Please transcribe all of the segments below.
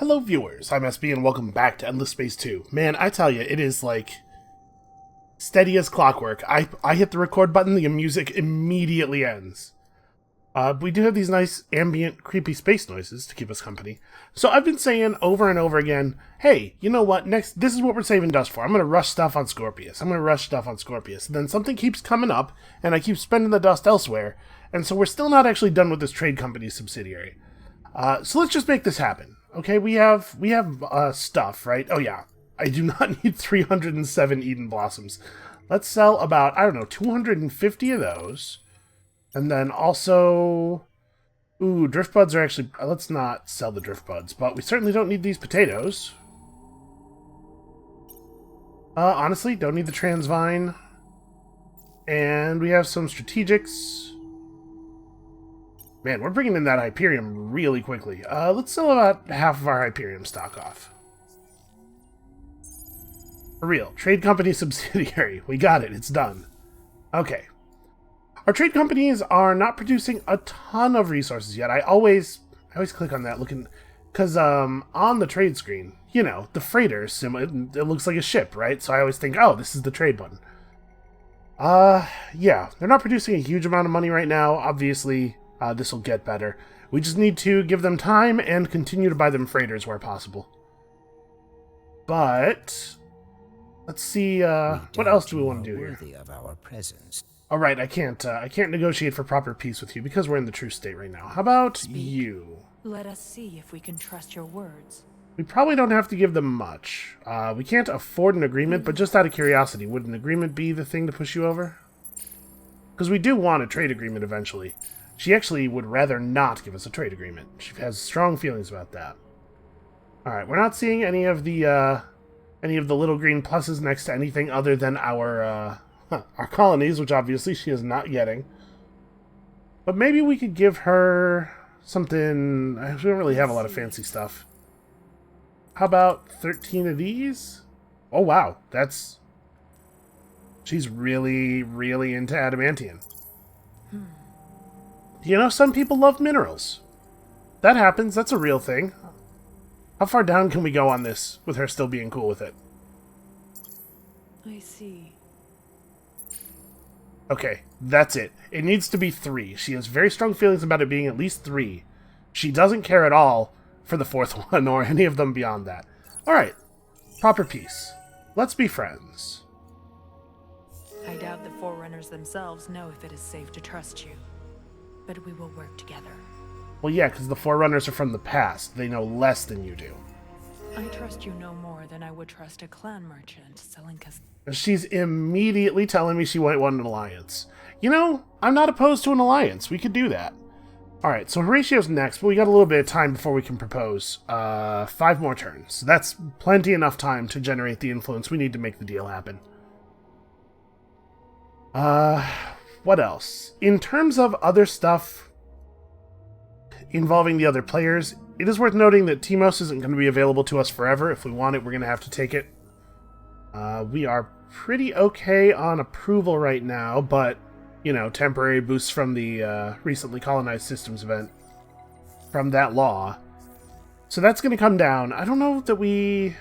Hello viewers, I'm SB and welcome back to Endless Space 2. Man, I tell you, it is like steady as clockwork. I hit the record button, the music immediately ends. We do have these nice ambient, creepy space noises to keep us company. So I've been saying over and over again, hey, you know what, this is what we're saving dust for. I'm going to rush stuff on Scorpius. And then something keeps coming up, and I keep spending the dust elsewhere, and so we're still not actually done with this trade company subsidiary. So let's just make this happen. Okay, we have stuff, right? Oh yeah, I do not need 307 Eden Blossoms. Let's sell about, I don't know, 250 of those. And then also, Drift Buds are actually, let's not sell the Drift Buds, but we certainly don't need these potatoes. Honestly, don't need the Transvine. And we have some strategics. Man, we're bringing in that Hyperium really quickly. Let's sell about half of our Hyperium stock off. For real. Trade company subsidiary. We got it. It's done. Okay. Our trade companies are not producing a ton of resources yet. I always click on that looking... Because on the trade screen, you know, the freighter, it looks like a ship, right? So I always think, oh, this is the trade button. Yeah. They're not producing a huge amount of money right now, obviously. This will get better. We just need to give them time and continue to buy them freighters where possible. But let's see. What else do we want to do here? Of our presence. All right, I can't negotiate for proper peace with you because we're in the true state right now. How about you? Let us see if we can trust your words. We probably don't have to give them much. We can't afford an agreement, but just out of curiosity, would an agreement be the thing to push you over? Because we do want a trade agreement eventually. She actually would rather not give us a trade agreement. She has strong feelings about that. Alright, we're not seeing any of the little green pluses next to anything other than our colonies, which obviously she is not getting. But maybe we could give her something... We don't really have a lot of fancy stuff. How about 13 of these? Oh wow, that's... She's really, really into adamantium. You know, some people love minerals. That happens. That's a real thing. How far down can we go on this with her still being cool with it? I see. Okay, that's it. It needs to be 3. She has very strong feelings about it being at least 3. She doesn't care at all for the 4th one or any of them beyond that. Alright. Proper peace. Let's be friends. I doubt the Forerunners themselves know if it is safe to trust you. But we will work together. Well, yeah, because the Forerunners are from the past. They know less than you do. I trust you no more than I would trust a clan merchant selling She's immediately telling me she might want an alliance. You know, I'm not opposed to an alliance. We could do that. Alright, so Horatio's next, but we got a little bit of time before we can propose. 5 more turns. That's plenty enough time to generate the influence we need to make the deal happen. What else? In terms of other stuff involving the other players, it is worth noting that Timos isn't going to be available to us forever. If we want it, we're going to have to take it. We are pretty okay on approval right now, but, you know, temporary boosts from the recently colonized systems event from that law. So that's going to come down. I don't know that we...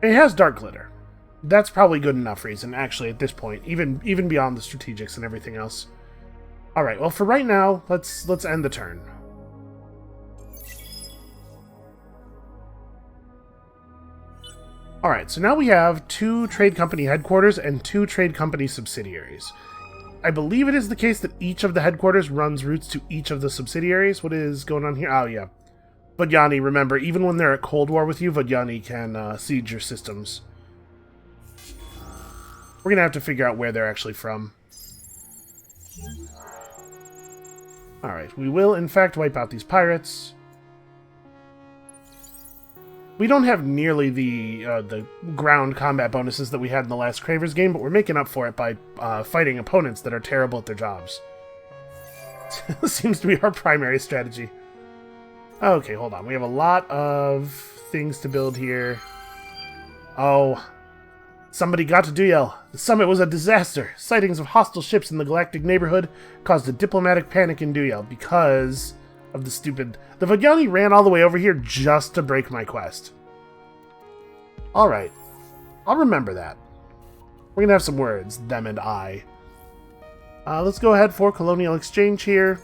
It has Dark Glitter. That's probably good enough reason, actually, at this point, even beyond the strategics and everything else. Alright, well, for right now, let's end the turn. Alright, so now we have 2 trade company headquarters and 2 trade company subsidiaries. I believe it is the case that each of the headquarters runs routes to each of the subsidiaries. What is going on here? Oh, yeah. Vodyani, remember, even when they're at Cold War with you, Vodyani can siege your systems. We're going to have to figure out where they're actually from. Alright, we will in fact wipe out these pirates. We don't have nearly the ground combat bonuses that we had in the last Cravers game, but we're making up for it by fighting opponents that are terrible at their jobs. Seems to be our primary strategy. Okay, hold on. We have a lot of things to build here. Oh... Somebody got to Duyel. The summit was a disaster. Sightings of hostile ships in the galactic neighborhood caused a diplomatic panic in Duyel because of the stupid... The Vagani ran all the way over here just to break my quest. Alright. I'll remember that. We're gonna have some words, them and I. Let's go ahead for colonial exchange here.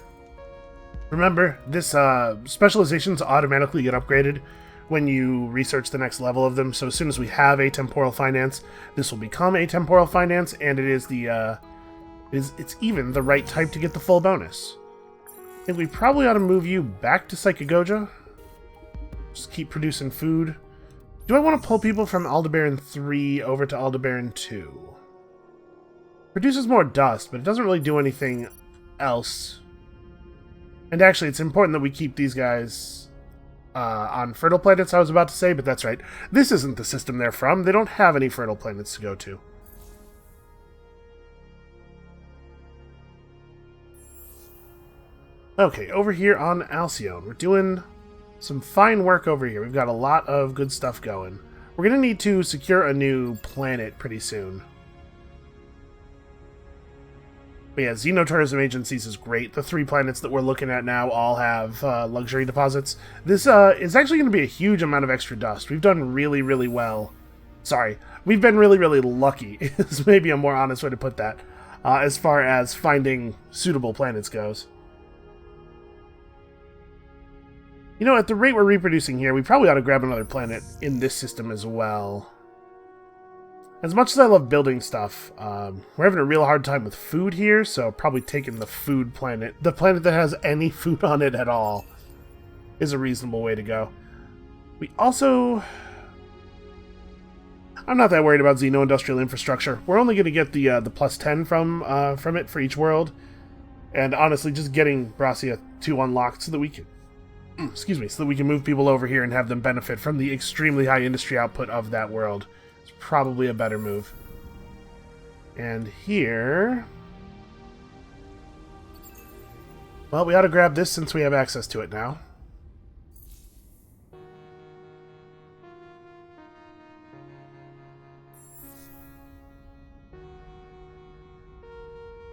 Remember, this specializations automatically get upgraded when you research the next level of them. So as soon as we have atemporal finance, this will become atemporal finance, and it is the it's even the right type to get the full bonus. I think we probably ought to move you back to Psychagogia. Just keep producing food. Do I want to pull people from Aldebaran 3 over to Aldebaran 2? Produces more dust, but it doesn't really do anything else. And actually, it's important that we keep these guys on fertile planets, I was about to say, but that's right. This isn't the system they're from. They don't have any fertile planets to go to. Okay, over here on Alcyone, we're doing some fine work over here. We've got a lot of good stuff going. We're going to need to secure a new planet pretty soon. But yeah, Xenotourism agencies is great. The 3 planets that we're looking at now all have luxury deposits. This is actually going to be a huge amount of extra dust. We've done really, really well. Sorry, we've been really, really lucky, is maybe a more honest way to put that, as far as finding suitable planets goes. You know, at the rate we're reproducing here, we probably ought to grab another planet in this system as well. As much as I love building stuff, we're having a real hard time with food here, so probably taking the food planet, the planet that has any food on it at all, is a reasonable way to go. We also... I'm not that worried about Xeno-industrial infrastructure. We're only going to get the plus 10 from it for each world, and honestly, just getting Brassia 2 unlocked so that we can... excuse me, so that we can move people over here and have them benefit from the extremely high industry output of that world. It's probably a better move. And here... well, we ought to grab this since we have access to it now.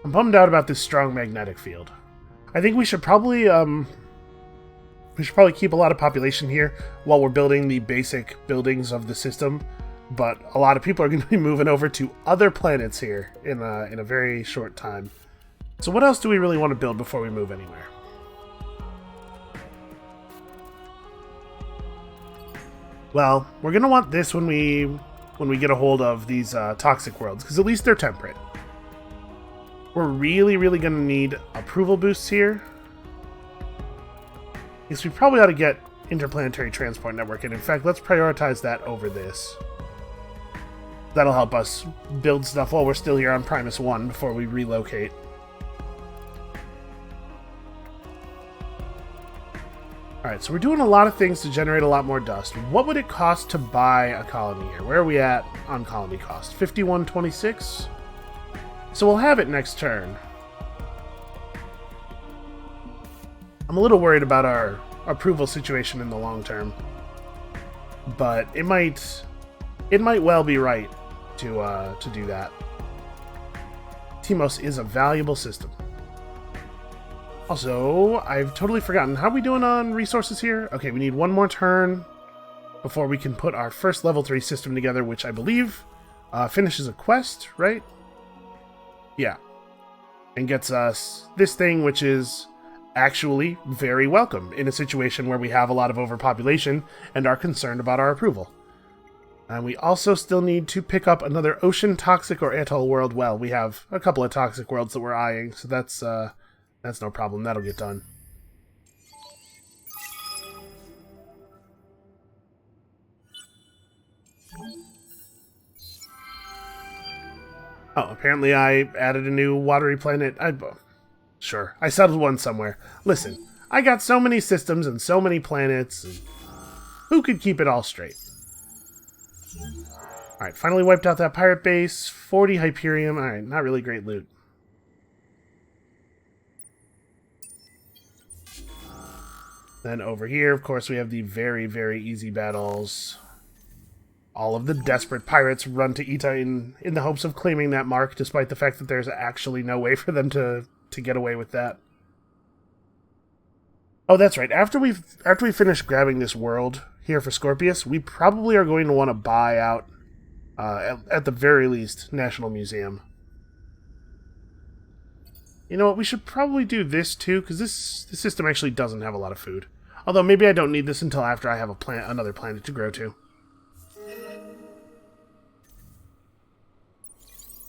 I'm bummed out about this strong magnetic field. I think we should probably keep a lot of population here while we're building the basic buildings of the system, but a lot of people are going to be moving over to other planets here in a very short time. So what else do we really want to build before we move anywhere? Well, we're going to want this when we get a hold of these toxic worlds, because at least they're temperate. We're really, really going to need approval boosts here. Yes, we probably ought to get interplanetary transport network, and in fact, let's prioritize that over this. That'll help us build stuff while we're still here on Primus 1 before we relocate. Alright, so we're doing a lot of things to generate a lot more dust. What would it cost to buy a colony here? Where are we at on colony cost? 5126? So we'll have it next turn. I'm a little worried about our approval situation in the long term, but it might well be right to do that. Timos is a valuable system. Also, I've totally forgotten. How are we doing on resources here? Okay, we need one more turn before we can put our first level 3 system together, which I believe finishes a quest, right? Yeah. And gets us this thing, which is actually very welcome in a situation where we have a lot of overpopulation and are concerned about our approval. And we also still need to pick up another ocean, toxic, or atoll world. Well, we have a couple of toxic worlds that we're eyeing, so that's no problem. That'll get done. Oh, apparently I added a new watery planet. Sure, I settled one somewhere. Listen, I got so many systems and so many planets, and who could keep it all straight? Alright, finally wiped out that pirate base. 40 Hyperium. Alright, not really great loot. Then over here, of course, we have the very, very easy battles. All of the desperate pirates run to Ita in the hopes of claiming that mark, despite the fact that there's actually no way for them to get away with that. Oh, that's right. After we finish grabbing this world here for Scorpius, we probably are going to want to buy out, at the very least, National Museum. You know what? We should probably do this too, because this system actually doesn't have a lot of food. Although maybe I don't need this until after I have another planet to grow to.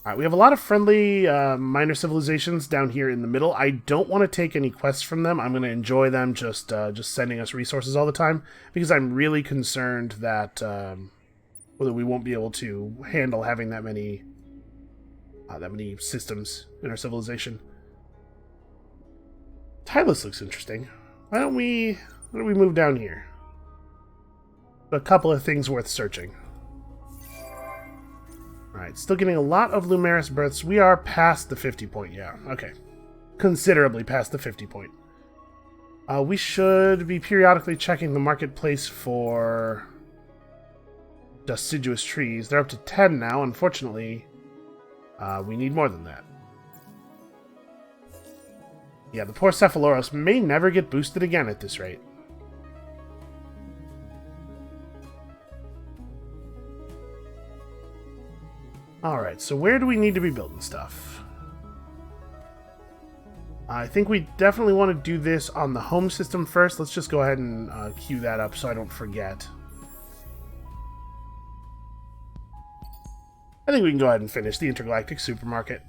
Alright, we have a lot of friendly minor civilizations down here in the middle. I don't want to take any quests from them. I'm going to enjoy them just sending us resources all the time, because I'm really concerned that whether we won't be able to handle having that many systems in our civilization. Tylus looks interesting. Why don't we move down here? A couple of things worth searching. Alright, still getting a lot of Lumeris births. We are past the 50 point, yeah. Okay. Considerably past the 50 point. We should be periodically checking the marketplace for deciduous trees. They're up to 10 now. Unfortunately, we need more than that. Yeah, the poor Cephaloros may never get boosted again at this rate. Alright, so where do we need to be building stuff? I think we definitely want to do this on the home system first. Let's just go ahead and queue that up so I don't forget. I think we can go ahead and finish the intergalactic supermarket.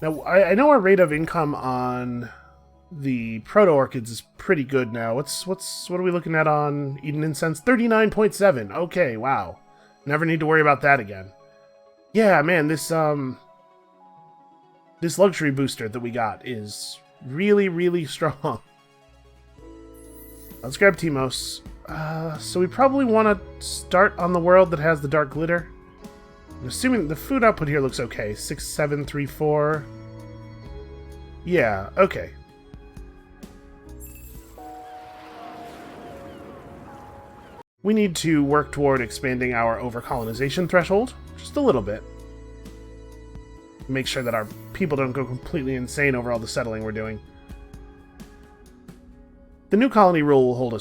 Now, I know our rate of income on the proto-orchids is pretty good now. What are we looking at on Eden Incense? 39.7. Okay, wow. Never need to worry about that again. Yeah, man, this luxury booster that we got is really, really strong. Let's grab Timos. So we probably want to start on the world that has the dark glitter. I'm assuming the food output here looks okay. 6734. Yeah, okay. We need to work toward expanding our overcolonization threshold, just a little bit. Make sure that our people don't go completely insane over all the settling we're doing. The new colony rule will hold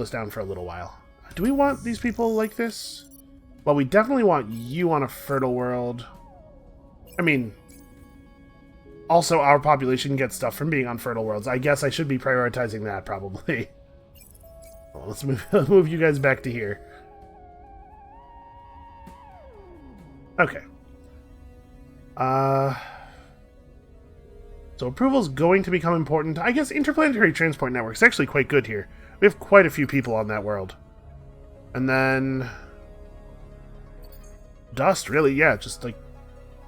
us down for a little while. Do we want these people like this? Well, we definitely want you on a fertile world. I mean, also our population gets stuff from being on fertile worlds. I guess I should be prioritizing that, probably. Well, let's move you guys back to here. Okay. So approval's going to become important. I guess interplanetary transport network is actually quite good here. We have quite a few people on that world. And then dust, really, yeah, just like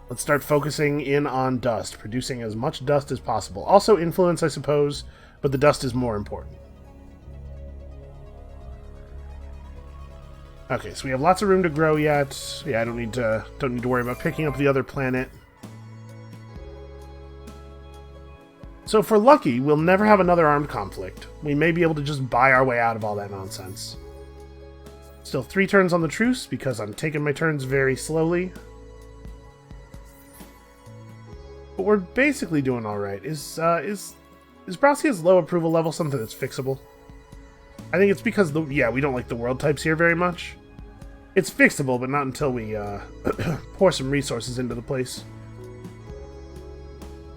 let's start focusing in on dust, producing as much dust as possible. Also influence, I suppose, but the dust is more important. Okay, so we have lots of room to grow yet. Yeah, I don't need to worry about picking up the other planet. So if we're lucky, we'll never have another armed conflict. We may be able to just buy our way out of all that nonsense. Still 3 turns on the truce, because I'm taking my turns very slowly. But we're basically doing alright. Is Brassia's low approval level something that's fixable? I think it's because, we don't like the world types here very much. It's fixable, but not until we pour some resources into the place.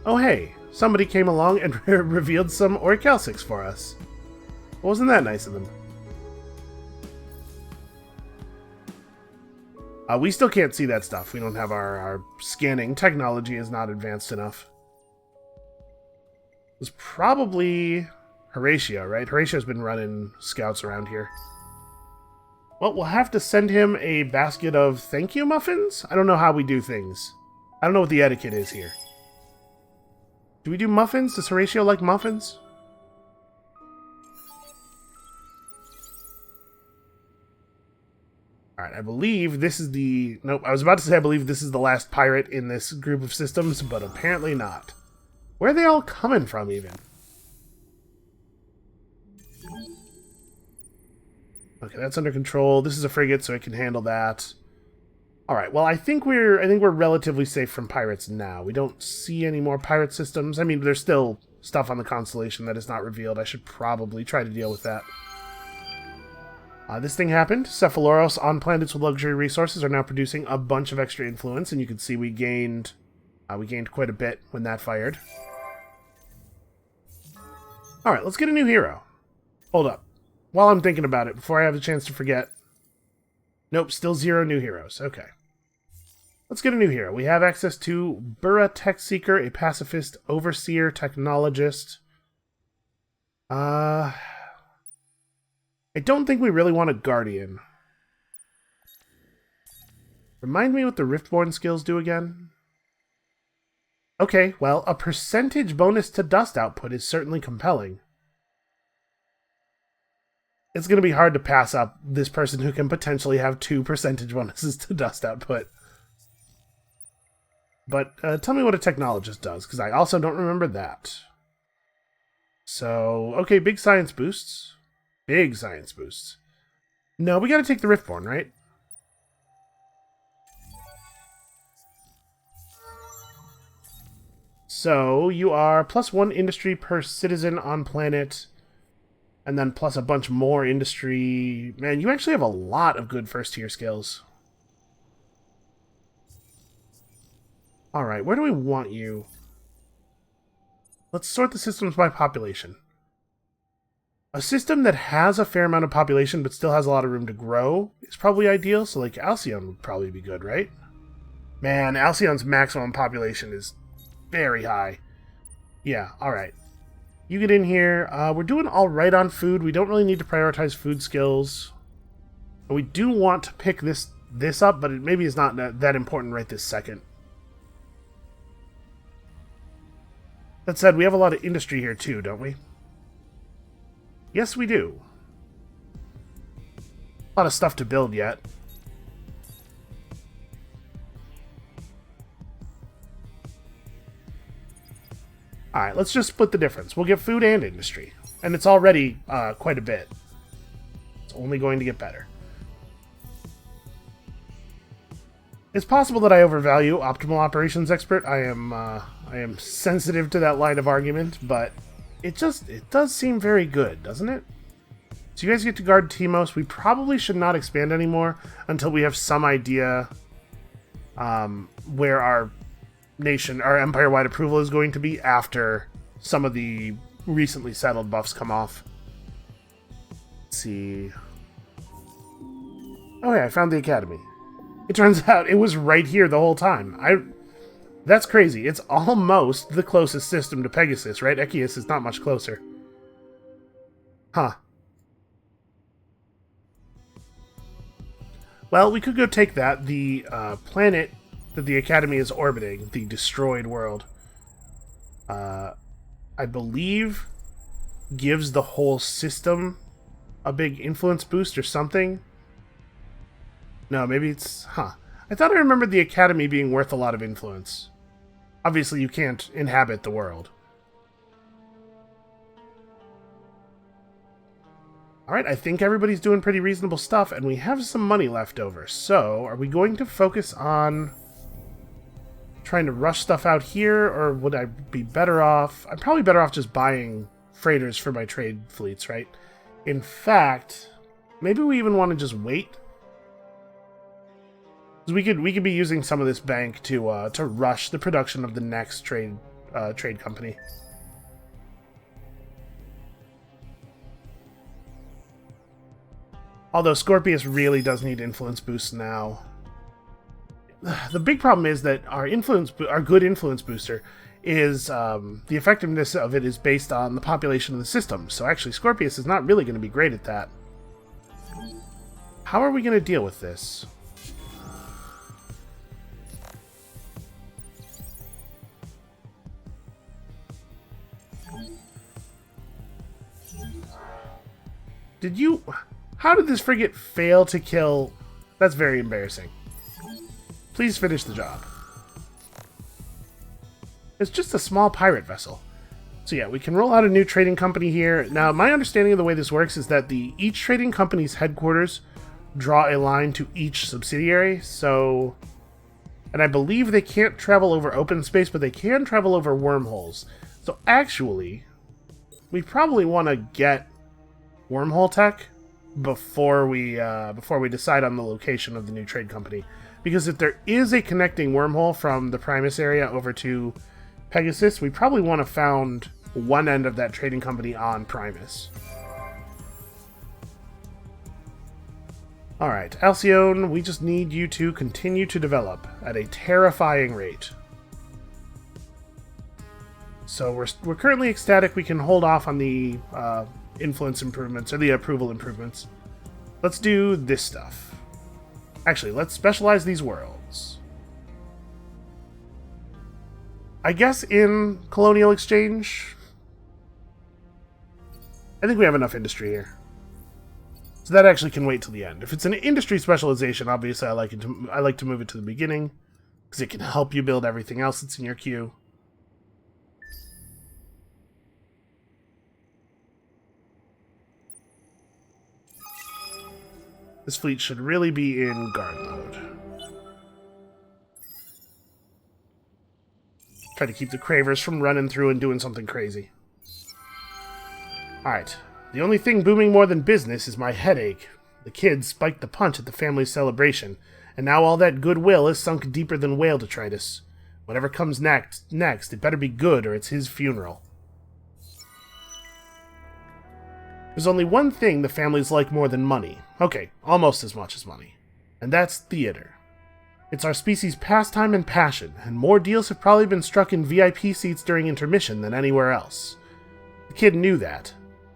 Oh hey, somebody came along and revealed some Orichalcics for us. Wasn't that nice of them? We still can't see that stuff. We don't have our scanning technology is not advanced enough. It was probably Horatio, right? Horatio's been running scouts around here. Well, we'll have to send him a basket of thank you muffins? I don't know how we do things. I don't know what the etiquette is here. Do we do muffins? Does Horatio like muffins? Alright, I believe this is the... Nope, I was about to say I believe this is the last pirate in this group of systems, but apparently not. Where are they all coming from, even? Okay, that's under control. This is a frigate, so it can handle that. All right. Well, I think we're relatively safe from pirates now. We don't see any more pirate systems. I mean, there's still stuff on the constellation that is not revealed. I should probably try to deal with that. This thing happened. Cephaloros on planets with luxury resources are now producing a bunch of extra influence, and you can see we gained quite a bit when that fired. All right, let's get a new hero. Hold up. While I'm thinking about it, before I have a chance to forget. Nope, still 0 new heroes. Okay. Let's get a new hero. We have access to Burra Tech Seeker, a pacifist, overseer, technologist. I don't think we really want a guardian. Remind me what the Riftborn skills do again? Okay, well, a percentage bonus to dust output is certainly compelling. It's going to be hard to pass up this person who can potentially have 2 percentage bonuses to dust output. But tell me what a technologist does, because I also don't remember that. So, okay, big science boosts. Big science boosts. No, we got to take the Riftborn, right? So, you are +1 industry per citizen on planet, and then plus a bunch more industry. Man, you actually have a lot of good first-tier skills. Alright, where do we want you? Let's sort the systems by population. A system that has a fair amount of population but still has a lot of room to grow is probably ideal, so like Alcyon would probably be good, right? Man, Alcyon's maximum population is very high. Yeah, alright. You get in here. We're doing alright on food. We don't really need to prioritize food skills. We do want to pick this up, but it maybe is not that important right this second. That said, we have a lot of industry here too, don't we? Yes, we do. A lot of stuff to build yet. Alright, let's just split the difference. We'll get food and industry. And it's already quite a bit. It's only going to get better. It's possible that I overvalue optimal operations expert. I am sensitive to that line of argument, but it does seem very good, doesn't it? So you guys get to guard Timos. We probably should not expand anymore until we have some idea where our empire-wide approval is going to be after some of the recently settled buffs come off. Let's see. Oh yeah, I found the academy. It turns out it was right here the whole time. That's crazy. It's almost the closest system to Pegasus, right? Echius is not much closer. Huh. Well, we could go take that. The planet that the Academy is orbiting, the destroyed world, I believe gives the whole system a big influence boost or something. No, maybe it's... Huh. I thought I remembered the Academy being worth a lot of influence. Obviously, you can't inhabit the world. Alright, I think everybody's doing pretty reasonable stuff, and we have some money left over. So, are we going to focus on trying to rush stuff out here, or would I be better off... I'm probably better off just buying freighters for my trade fleets, right? In fact, maybe we even want to just wait. We could be using some of this bank to rush the production of the next trade company. Although Scorpius really does need influence boosts now. The big problem is that our good influence booster is the effectiveness of it is based on the population of the system. So actually, Scorpius is not really going to be great at that. How are we going to deal with this? How did this frigate fail to kill? That's very embarrassing. Please finish the job. It's just a small pirate vessel. So yeah, we can roll out a new trading company here. Now, my understanding of the way this works is that each trading company's headquarters draw a line to each subsidiary, so... And I believe they can't travel over open space, but they can travel over wormholes. So actually, we probably want to get wormhole tech before we decide on the location of the new trade company. Because if there is a connecting wormhole from the Primus area over to Pegasus, we probably want to found one end of that trading company on Primus. Alright, Alcyone, we just need you to continue to develop at a terrifying rate. So we're currently ecstatic. We can hold off on the influence improvements, or the approval improvements. Let's do this stuff. Actually, let's specialize these worlds. I guess in Colonial Exchange, I think we have enough industry here. So that actually can wait till the end. If it's an industry specialization, obviously I like to move it to the beginning, because it can help you build everything else that's in your queue. This fleet should really be in guard mode. Try to keep the Cravers from running through and doing something crazy. Alright. The only thing booming more than business is my headache. The kids spiked the punch at the family celebration, and now all that goodwill is sunk deeper than whale detritus. Whatever comes next, it better be good or it's his funeral. There's only one thing the families like more than money. Okay, almost as much as money. And that's theater. It's our species' pastime and passion, and more deals have probably been struck in VIP seats during intermission than anywhere else. The kid knew that.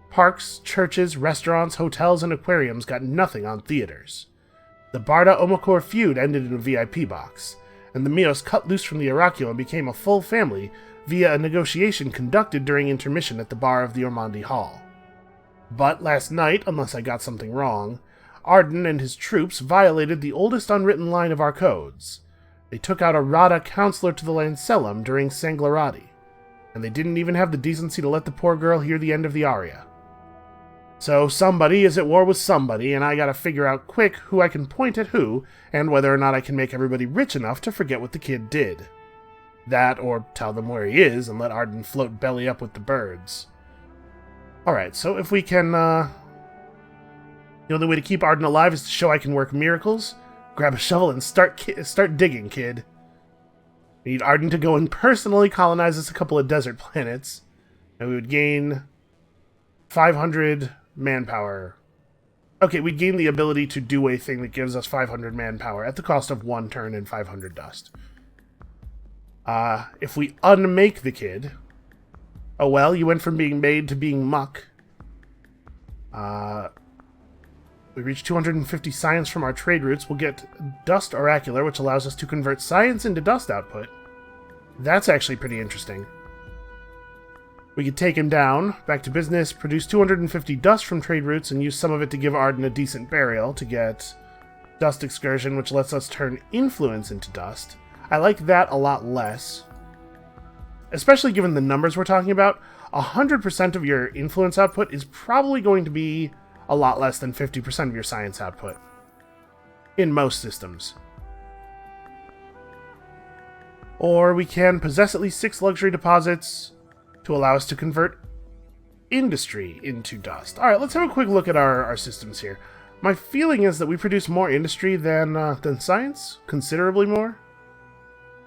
Parks, churches, restaurants, hotels, and aquariums got nothing on theaters. The Barda-Omokor feud ended in a VIP box, and the Mios cut loose from the Arakio and became a full family via a negotiation conducted during intermission at the bar of the Ormandi Hall. But last night, unless I got something wrong, Arden and his troops violated the oldest unwritten line of our codes. They took out a Rada counselor to the Lancelum during Sanglarati, and they didn't even have the decency to let the poor girl hear the end of the aria. So somebody is at war with somebody, and I gotta figure out quick who I can point at who, and whether or not I can make everybody rich enough to forget what the kid did. That, or tell them where he is and let Arden float belly up with the birds. Alright, so if we can, the only way to keep Arden alive is to show I can work miracles. Grab a shovel and start digging, kid. We need Arden to go and personally colonize us a couple of desert planets, and we would gain 500 manpower. Okay, we'd gain the ability to do a thing that gives us 500 manpower at the cost of 1 turn and 500 dust. If we unmake the kid... Oh well, you went from being made to being muck. We reach 250 science from our trade routes. We'll get Dust Oracular, which allows us to convert science into dust output. That's actually pretty interesting. We could take him down, back to business, produce 250 dust from trade routes, and use some of it to give Arden a decent burial to get Dust Excursion, which lets us turn influence into dust. I like that a lot less. Especially given the numbers we're talking about, 100% of your influence output is probably going to be a lot less than 50% of your science output. In most systems. Or we can possess at least 6 luxury deposits to allow us to convert industry into dust. Alright, let's have a quick look at our systems here. My feeling is that we produce more industry than science, considerably more.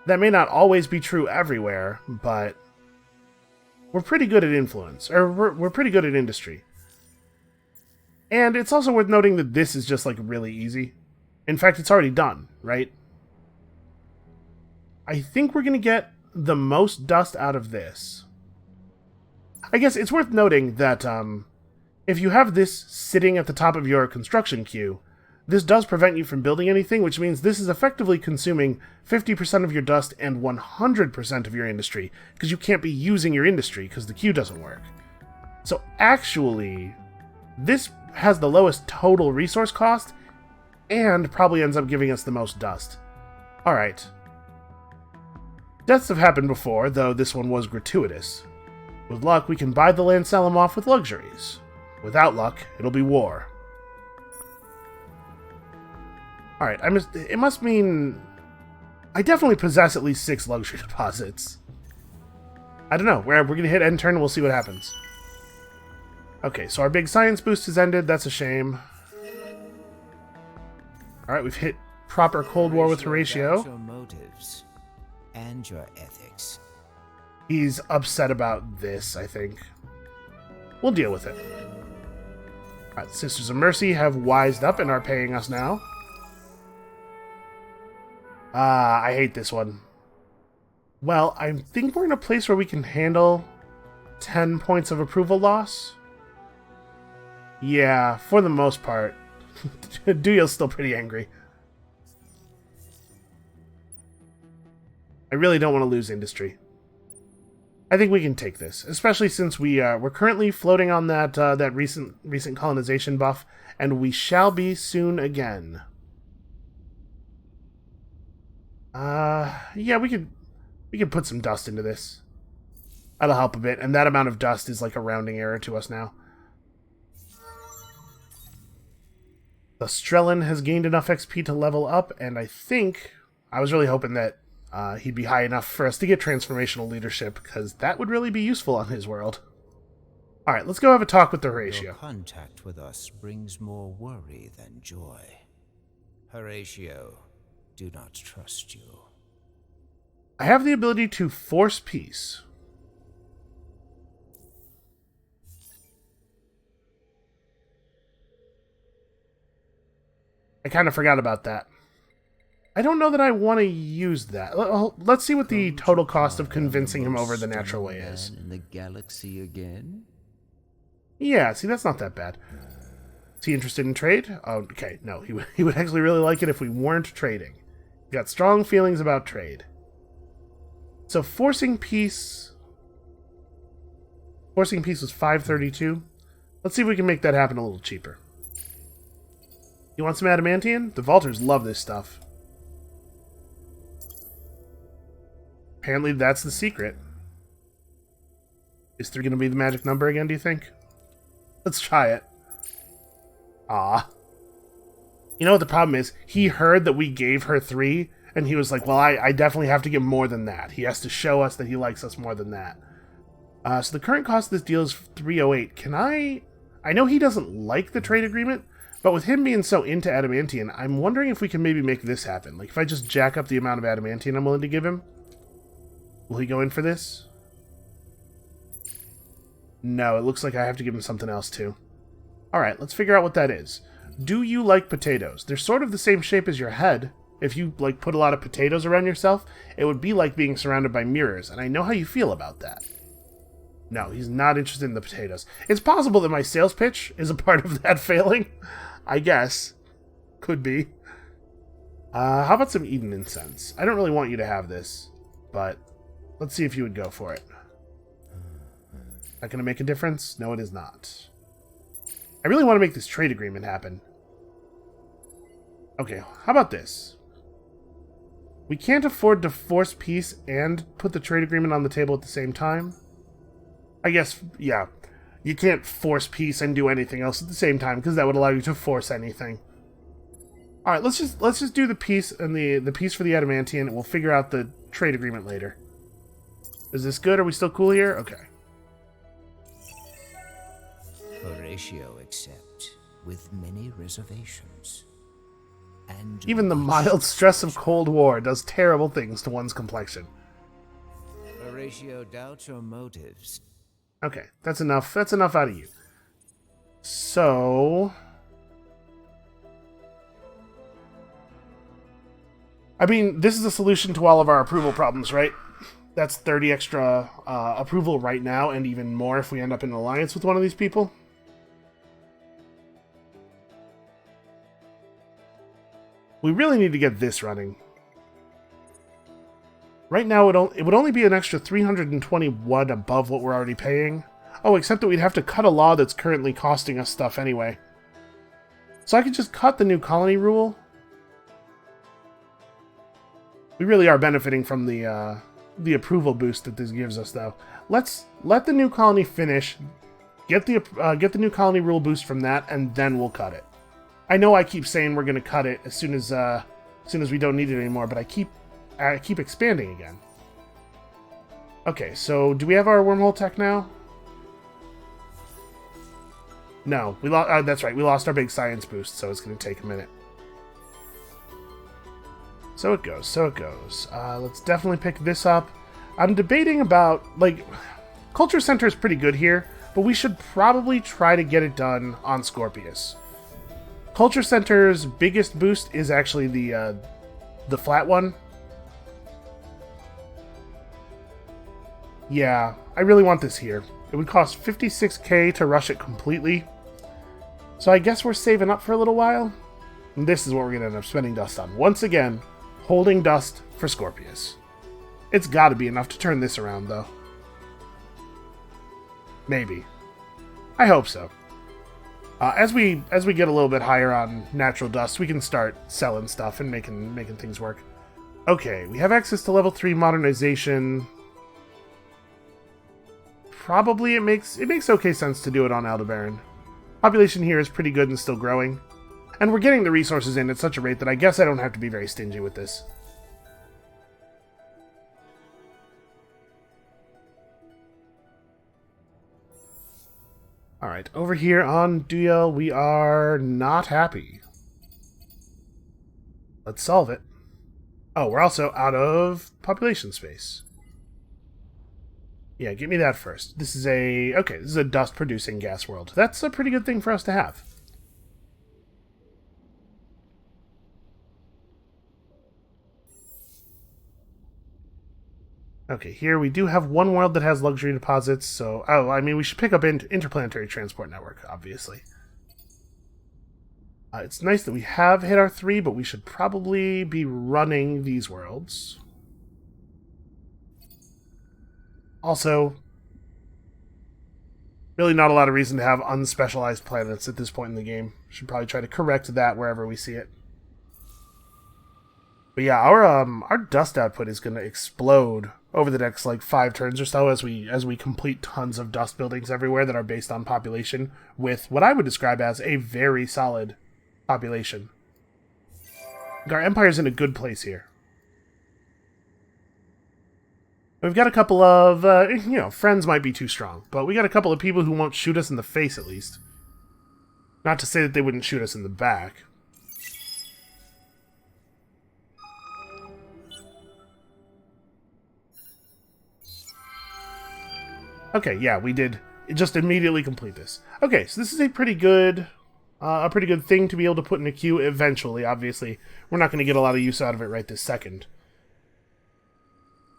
That may not always be true everywhere, but we're pretty good at influence, or we're pretty good at industry. And it's also worth noting that this is just, like, really easy. In fact, it's already done, right? I think we're going to get the most dust out of this. I guess it's worth noting that if you have this sitting at the top of your construction queue, this does prevent you from building anything, which means this is effectively consuming 50% of your dust and 100% of your industry, because you can't be using your industry because the queue doesn't work. So actually, this has the lowest total resource cost, and probably ends up giving us the most dust. Alright. Deaths have happened before, though this one was gratuitous. With luck, we can buy the Lancelum off with luxuries. Without luck, it'll be war. Alright, it must mean... I definitely possess at least 6 luxury deposits. I don't know. We're going to hit end turn and we'll see what happens. Okay, so our big science boost has ended. That's a shame. Alright, we've hit proper Cold War with Horatio. Your motives and your ethics. He's upset about this, I think. We'll deal with it. Alright, the Sisters of Mercy have wised up and are paying us now. I hate this one. Well, I think we're in a place where we can handle 10 points of approval loss. Yeah, for the most part. Duyel's still pretty angry. I really don't want to lose industry. I think we can take this, especially since we're currently floating on that recent colonization buff, and we shall be soon again. Yeah, we could put some dust into this. That'll help a bit, and that amount of dust is like a rounding error to us now. The Strelin has gained enough XP to level up, and I think... I was really hoping that he'd be high enough for us to get transformational leadership, because that would really be useful on his world. Alright, let's go have a talk with the Horatio. Your contact with us brings more worry than joy. Horatio, do not trust you. I have the ability to force peace. I kind of forgot about that. I don't know that I want to use that. Let's see what the total cost of convincing him over the natural way is. In the galaxy again? Yeah, see, that's not that bad. Is he interested in trade? Oh, okay, no. He would actually really like it if we weren't trading. Got strong feelings about trade. So forcing peace... Forcing peace was 532. Let's see if we can make that happen a little cheaper. You want some adamantium? The Vaulters love this stuff. Apparently that's the secret. Is 3 going to be the magic number again, do you think? Let's try it. Ah. You know what the problem is? He heard that we gave her 3, and he was like, well, I definitely have to get more than that. He has to show us that he likes us more than that. So the current cost of this deal is 308. Can I know he doesn't like the trade agreement, but with him being so into adamantium, I'm wondering if we can maybe make this happen. Like, if I just jack up the amount of adamantium I'm willing to give him, will he go in for this? No, it looks like I have to give him something else, too. Alright, let's figure out what that is. Do you like potatoes? They're sort of the same shape as your head. If you, like, put a lot of potatoes around yourself, it would be like being surrounded by mirrors, and I know how you feel about that. No, he's not interested in the potatoes. It's possible that my sales pitch is a part of that failing. I guess. Could be. How about some Eden incense? I don't really want you to have this, but let's see if you would go for it. Not going to make a difference? No, it is not. I really want to make this trade agreement happen. Okay, how about this? We can't afford to force peace and put the trade agreement on the table at the same time. I guess, yeah. You can't force peace and do anything else at the same time, because that would allow you to force anything. Alright, let's just do the peace and the peace for the adamantium, and we'll figure out the trade agreement later. Is this good? Are we still cool here? Okay. Horatio accept, with many reservations. And even the mild stress of Cold War does terrible things to one's complexion. Horatio doubts your motives. Okay, that's enough. That's enough out of you. So... I mean, this is a solution to all of our approval problems, right? That's 30 extra approval right now, and even more if we end up in an alliance with one of these people. We really need to get this running. Right now, it would only be an extra 321 above what we're already paying. Oh, except that we'd have to cut a law that's currently costing us stuff anyway. So I could just cut the new colony rule. We really are benefiting from the approval boost that this gives us, though. Let's let the new colony finish, get the new colony rule boost from that, and then we'll cut it. I know I keep saying we're going to cut it as soon as we don't need it anymore, but I keep expanding again. Okay, so do we have our wormhole tech now? No, we lost. That's right, we lost our big science boost, so it's going to take a minute. So it goes. So it goes. Let's definitely pick this up. I'm debating about, like, Culture Center is pretty good here, but we should probably try to get it done on Scorpius. Culture Center's biggest boost is actually the flat one. Yeah, I really want this here. It would cost 56k to rush it completely. So I guess we're saving up for a little while. And this is what we're going to end up spending dust on. Once again, holding dust for Scorpius. It's got to be enough to turn this around, though. Maybe. I hope so. As we get a little bit higher on natural dust, we can start selling stuff and making things work. Okay, we have access to level 3 modernization. Probably it makes okay sense to do it on Aldebaran. Population here is pretty good and still growing. And we're getting the resources in at such a rate that I guess I don't have to be very stingy with this. Alright, over here on Duyel, we are not happy. Let's solve it. Oh, we're also out of population space. Yeah, give me that first. This is a dust-producing gas world. That's a pretty good thing for us to have. Okay, here we do have one world that has luxury deposits, so... Oh, I mean, we should pick up Interplanetary Transport Network, obviously. It's nice that we have hit our 3, but we should probably be running these worlds. Also, really not a lot of reason to have unspecialized planets at this point in the game. Should probably try to correct that wherever we see it. But yeah, our dust output is going to explode over the next, like, 5 turns or so as we complete tons of dust buildings everywhere that are based on population with what I would describe as a very solid population. Our empire's in a good place here. We've got a couple of, friends might be too strong, but we got a couple of people who won't shoot us in the face, at least. Not to say that they wouldn't shoot us in the back. Okay, yeah, we did just immediately complete this. Okay, so this is a pretty good thing to be able to put in a queue eventually. Obviously, we're not going to get a lot of use out of it right this second.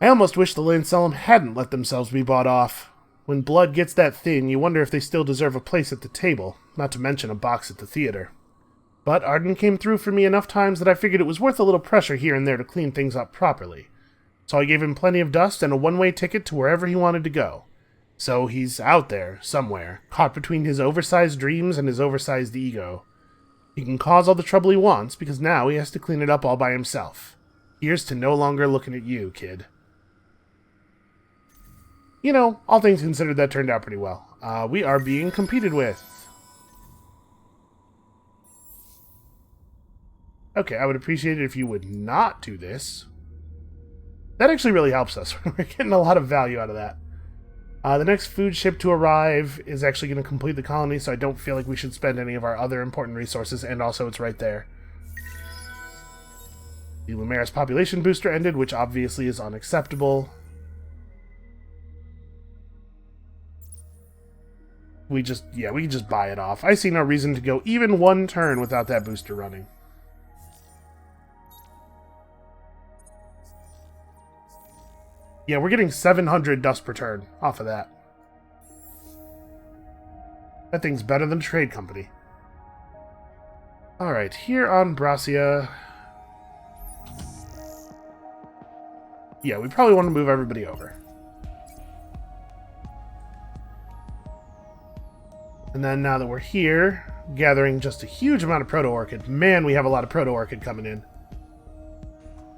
I almost wish the Lancelum hadn't let themselves be bought off. When blood gets that thin, you wonder if they still deserve a place at the table, not to mention a box at the theater. But Arden came through for me enough times that I figured it was worth a little pressure here and there to clean things up properly. So I gave him plenty of dust and a one-way ticket to wherever he wanted to go. So he's out there, somewhere, caught between his oversized dreams and his oversized ego. He can cause all the trouble he wants, because now he has to clean it up all by himself. Here's to no longer looking at you, kid. You know, all things considered, that turned out pretty well. We are being competed with. Okay, I would appreciate it if you would not do this. That actually really helps us. We're getting a lot of value out of that. The next food ship to arrive is actually going to complete the colony, so I don't feel like we should spend any of our other important resources, and also it's right there. The Lumeris population booster ended, which obviously is unacceptable. We can just buy it off. I see no reason to go even one turn without that booster running. Yeah, we're getting 700 dust per turn off of that. That thing's better than a trade company. Alright, here on Bracia... Yeah, we probably want to move everybody over. And then now that we're here, gathering just a huge amount of Proto-Orchid. Man, we have a lot of Proto-Orchid coming in.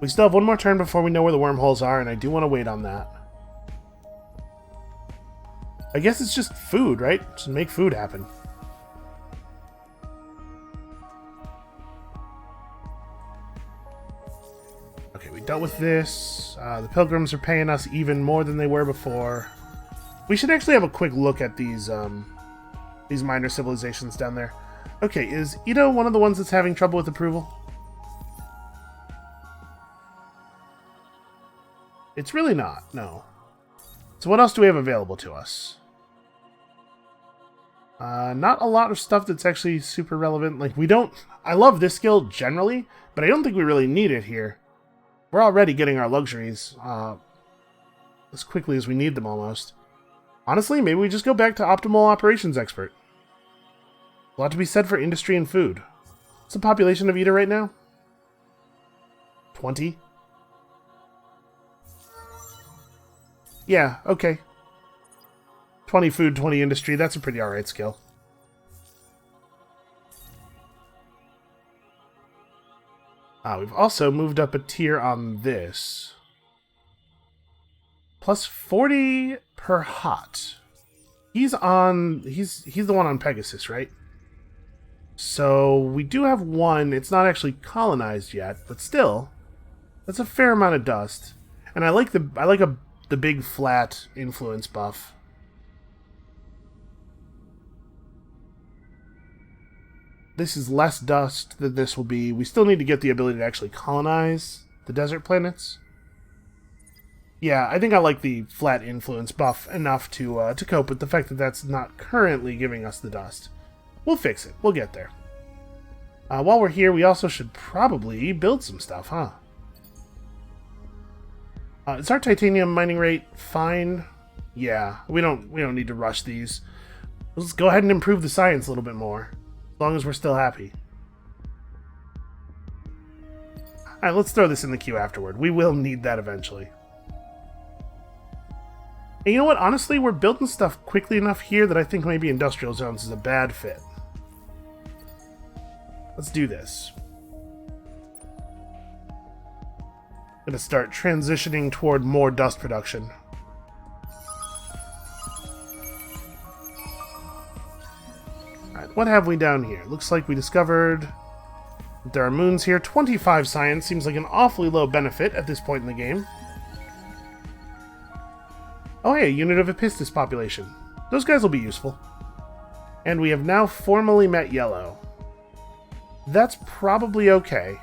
We still have one more turn before we know where the wormholes are, and I do want to wait on that. I guess it's just food, right? Just make food happen. dealt with this. The pilgrims are paying us even more than they were before. We should actually have a quick look at these minor civilizations down there. Okay, is Ito one of the ones that's having trouble with approval? It's really not, no. So what else do we have available to us? Not a lot of stuff that's actually super relevant. Like, we don't... I love this skill generally, but I don't think we really need it here. We're already getting our luxuries as quickly as we need them almost. Honestly, maybe we just go back to optimal operations expert. A lot to be said for industry and food. What's the population of Ida right now? 20? Yeah, okay. 20 food, 20 industry. That's a pretty alright skill. We've also moved up a tier on this. Plus 40 per hot. He's the one on Pegasus, right? So we do have one. It's not actually colonized yet, but still, that's a fair amount of dust. And I like the big flat influence buff. This is less dust than this will be. We still need to get the ability to actually colonize the desert planets. Yeah, I think I like the flat influence buff enough to cope with the fact that that's not currently giving us the dust. We'll fix it. We'll get there. While we're here, we also should probably build some stuff, huh? Is our titanium mining rate fine? Yeah, we don't need to rush these. Let's go ahead and improve the science a little bit more. As long as we're still happy. Alright, let's throw this in the queue afterward. We will need that eventually. And you know what? Honestly, we're building stuff quickly enough here that I think maybe industrial zones is a bad fit. Let's do this. I'm gonna start transitioning toward more dust production. Alright, what have we down here? Looks like we discovered that there are moons here. 25 science seems like an awfully low benefit at this point in the game. Oh hey, a unit of Epistis population. Those guys will be useful. And we have now formally met Yellow. That's probably okay.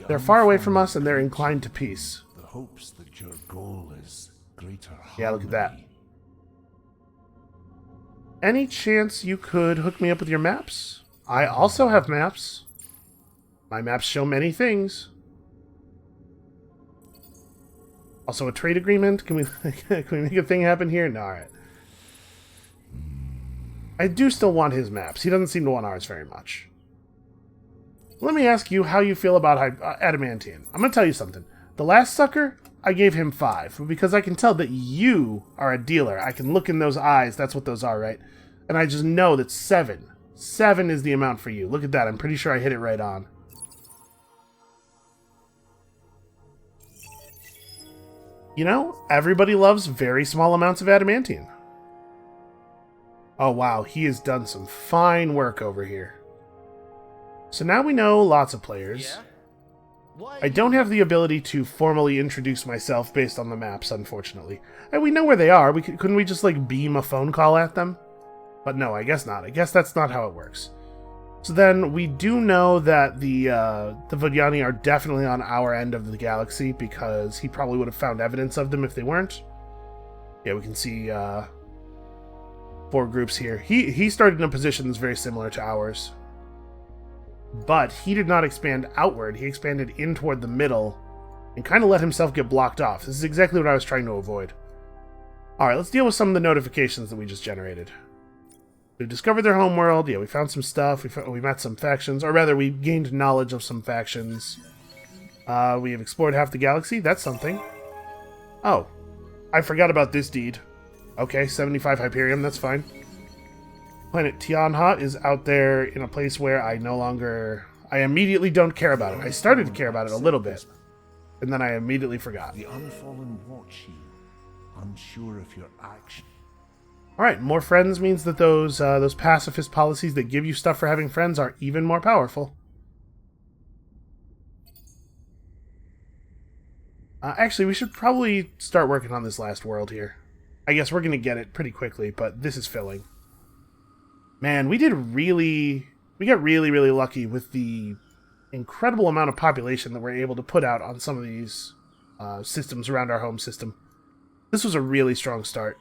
They're far away from us and they're inclined to peace. The hopes that your goal is greater harmony. Yeah, look at that. Any chance you could hook me up with your maps? I also have maps. My maps show many things. Also a trade agreement? Can we make a thing happen here? No, alright. I do still want his maps. He doesn't seem to want ours very much. Let me ask you how you feel about Adamantium. I'm going to tell you something. The last sucker, I gave him 5. But because I can tell that you are a dealer. I can look in those eyes. That's what those are, right? And I just know that 7. 7 is the amount for you. Look at that. I'm pretty sure I hit it right on. You know, everybody loves very small amounts of Adamantium. Oh, wow. He has done some fine work over here. So now we know lots of players. I don't have the ability to formally introduce myself based on the maps, unfortunately. And we know where they are. Couldn't we just, like, beam a phone call at them? But no, I guess not. I guess that's not how it works. So then, we do know that the Vodyani are definitely on our end of the galaxy, because he probably would have found evidence of them if they weren't. Yeah, we can see 4 groups here. He started in a position that's very similar to ours. But he did not expand outward. He expanded in toward the middle and kind of let himself get blocked off. This is exactly what I was trying to avoid. Alright, let's deal with some of the notifications that we just generated. We've discovered their homeworld. Yeah, we found some stuff. We met some factions. Or rather, we gained knowledge of some factions. We have explored half the galaxy. That's something. Oh. I forgot about this deed. Okay, 75 Hyperium. That's fine. Planet Tianha is out there in a place where I immediately don't care about it. I started to care about it a little bit, and then I immediately forgot. The unfallen watch you, unsure of your action. Alright, more friends means that those pacifist policies that give you stuff for having friends are even more powerful. Actually, we should probably start working on this last world here. I guess we're going to get it pretty quickly, but this is filling. Man, we got really, really lucky with the incredible amount of population that we're able to put out on some of these systems around our home system. This was a really strong start.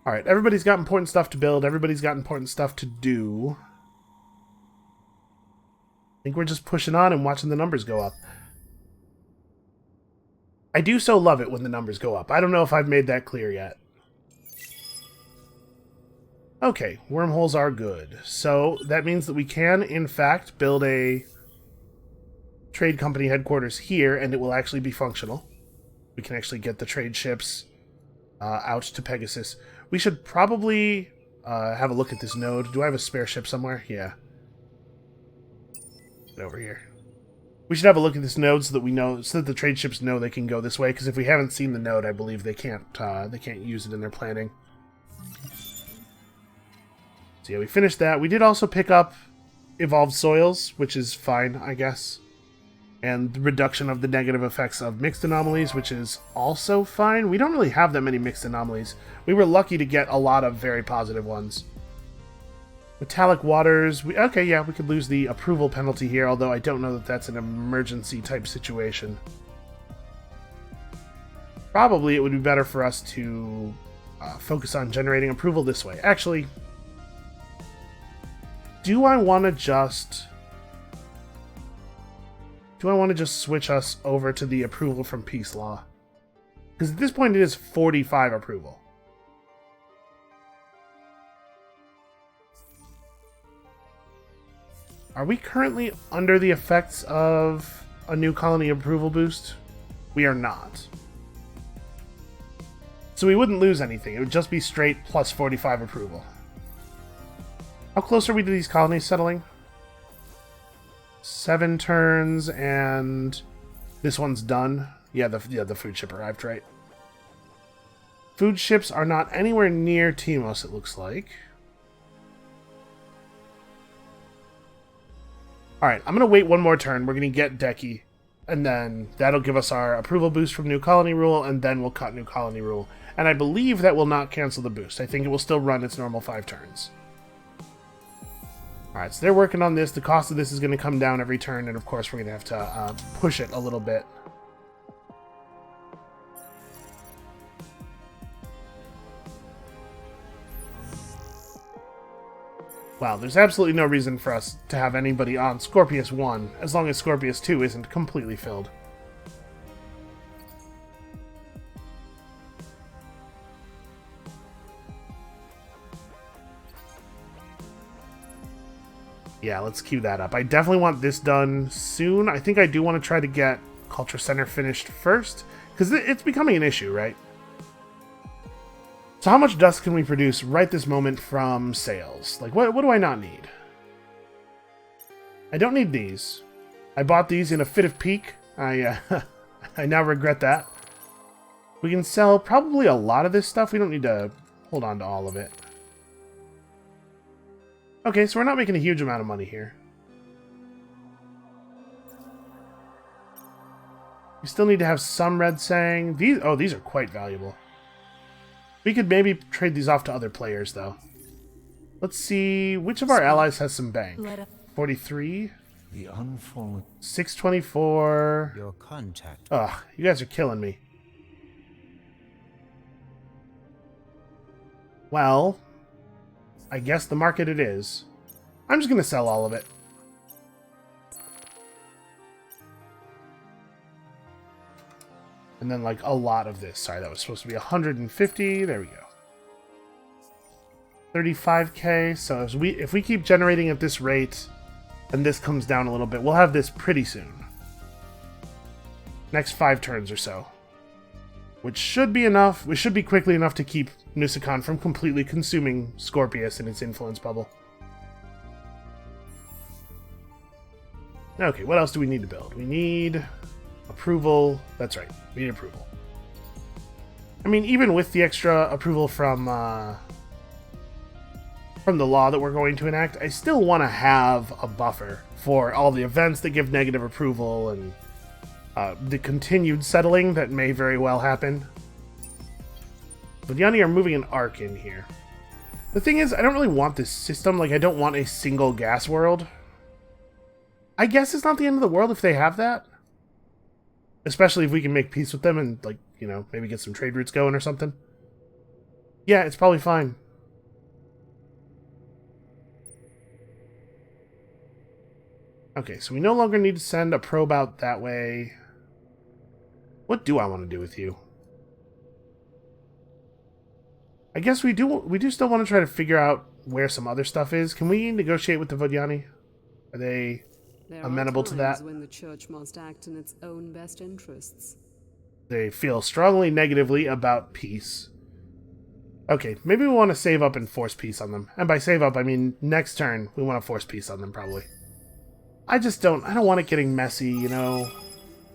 Alright, everybody's got important stuff to build. Everybody's got important stuff to do. I think we're just pushing on and watching the numbers go up. I do so love it when the numbers go up. I don't know if I've made that clear yet. Okay, wormholes are good. So that means that we can, in fact, build a trade company headquarters here, and it will actually be functional. We can actually get the trade ships out to Pegasus. We should probably have a look at this node. Do I have a spare ship somewhere? Yeah. Get over here. We should have a look at this node so that we know, so that the trade ships know they can go this way. Because if we haven't seen the node, I believe they can't use it in their planning. So yeah, we finished that. We did also pick up evolved soils, which is fine, I guess. And the reduction of the negative effects of mixed anomalies, which is also fine. We don't really have that many mixed anomalies. We were lucky to get a lot of very positive ones. Metallic waters. Okay, yeah, we could lose the approval penalty here, although I don't know that that's an emergency type situation. Probably it would be better for us to focus on generating approval this way. Actually, do I want to just switch us over to the approval from peace law? Because at this point it is 45 approval. Are we currently under the effects of a new colony approval boost? We are not. So we wouldn't lose anything. It would just be straight plus 45 approval. How close are we to these colonies settling? 7 turns, and this one's done. Yeah, the food ship arrived, right? Food ships are not anywhere near Timos, it looks like. Alright, I'm going to wait one more turn. We're going to get Deki, and then that'll give us our approval boost from New Colony Rule, and then we'll cut New Colony Rule. And I believe that will not cancel the boost. I think it will still run its normal 5 turns. Alright, so they're working on this. The cost of this is going to come down every turn, and of course we're going to have to push it a little bit. Wow, there's absolutely no reason for us to have anybody on Scorpius 1, as long as Scorpius 2 isn't completely filled. Yeah, let's queue that up. I definitely want this done soon. I think I do want to try to get Culture Center finished first, because it's becoming an issue, right? So how much dust can we produce right this moment from sales? Like, what do I not need? I don't need these. I bought these in a fit of pique. I now regret that. We can sell probably a lot of this stuff. We don't need to hold on to all of it. Okay, so we're not making a huge amount of money here. We still need to have some red sang. These are quite valuable. We could maybe trade these off to other players, though. Let's see, which of our allies has some bank? 43? The unfallen. 624. Your contact. Ugh, you guys are killing me. Well, I guess the market it is. I'm just going to sell all of it. And then, like, a lot of this. Sorry, that was supposed to be 150. There we go. 35k. So if we keep generating at this rate, and this comes down a little bit, we'll have this pretty soon. Next 5 turns or so. Which should be enough. We should be quickly enough to keep Nusicon from completely consuming Scorpius in its influence bubble. Okay, what else do we need to build? We need approval. That's right. We need approval. I mean, even with the extra approval from the law that we're going to enact, I still want to have a buffer for all the events that give negative approval and the continued settling that may very well happen. Vidyani are moving an arc in here. The thing is, I don't really want this system. Like, I don't want a single gas world. I guess it's not the end of the world if they have that. Especially if we can make peace with them and, like, you know, maybe get some trade routes going or something. Yeah, it's probably fine. Okay, so we no longer need to send a probe out that way. What do I want to do with you? I guess we do still want to try to figure out where some other stuff is. Can we negotiate with the Vidyani? Are they amenable to that? When the church must act in its own best interests. They feel strongly negatively about peace. Okay, maybe we want to save up and force peace on them. And by save up, I mean next turn we want to force peace on them, probably. I don't want it getting messy, you know.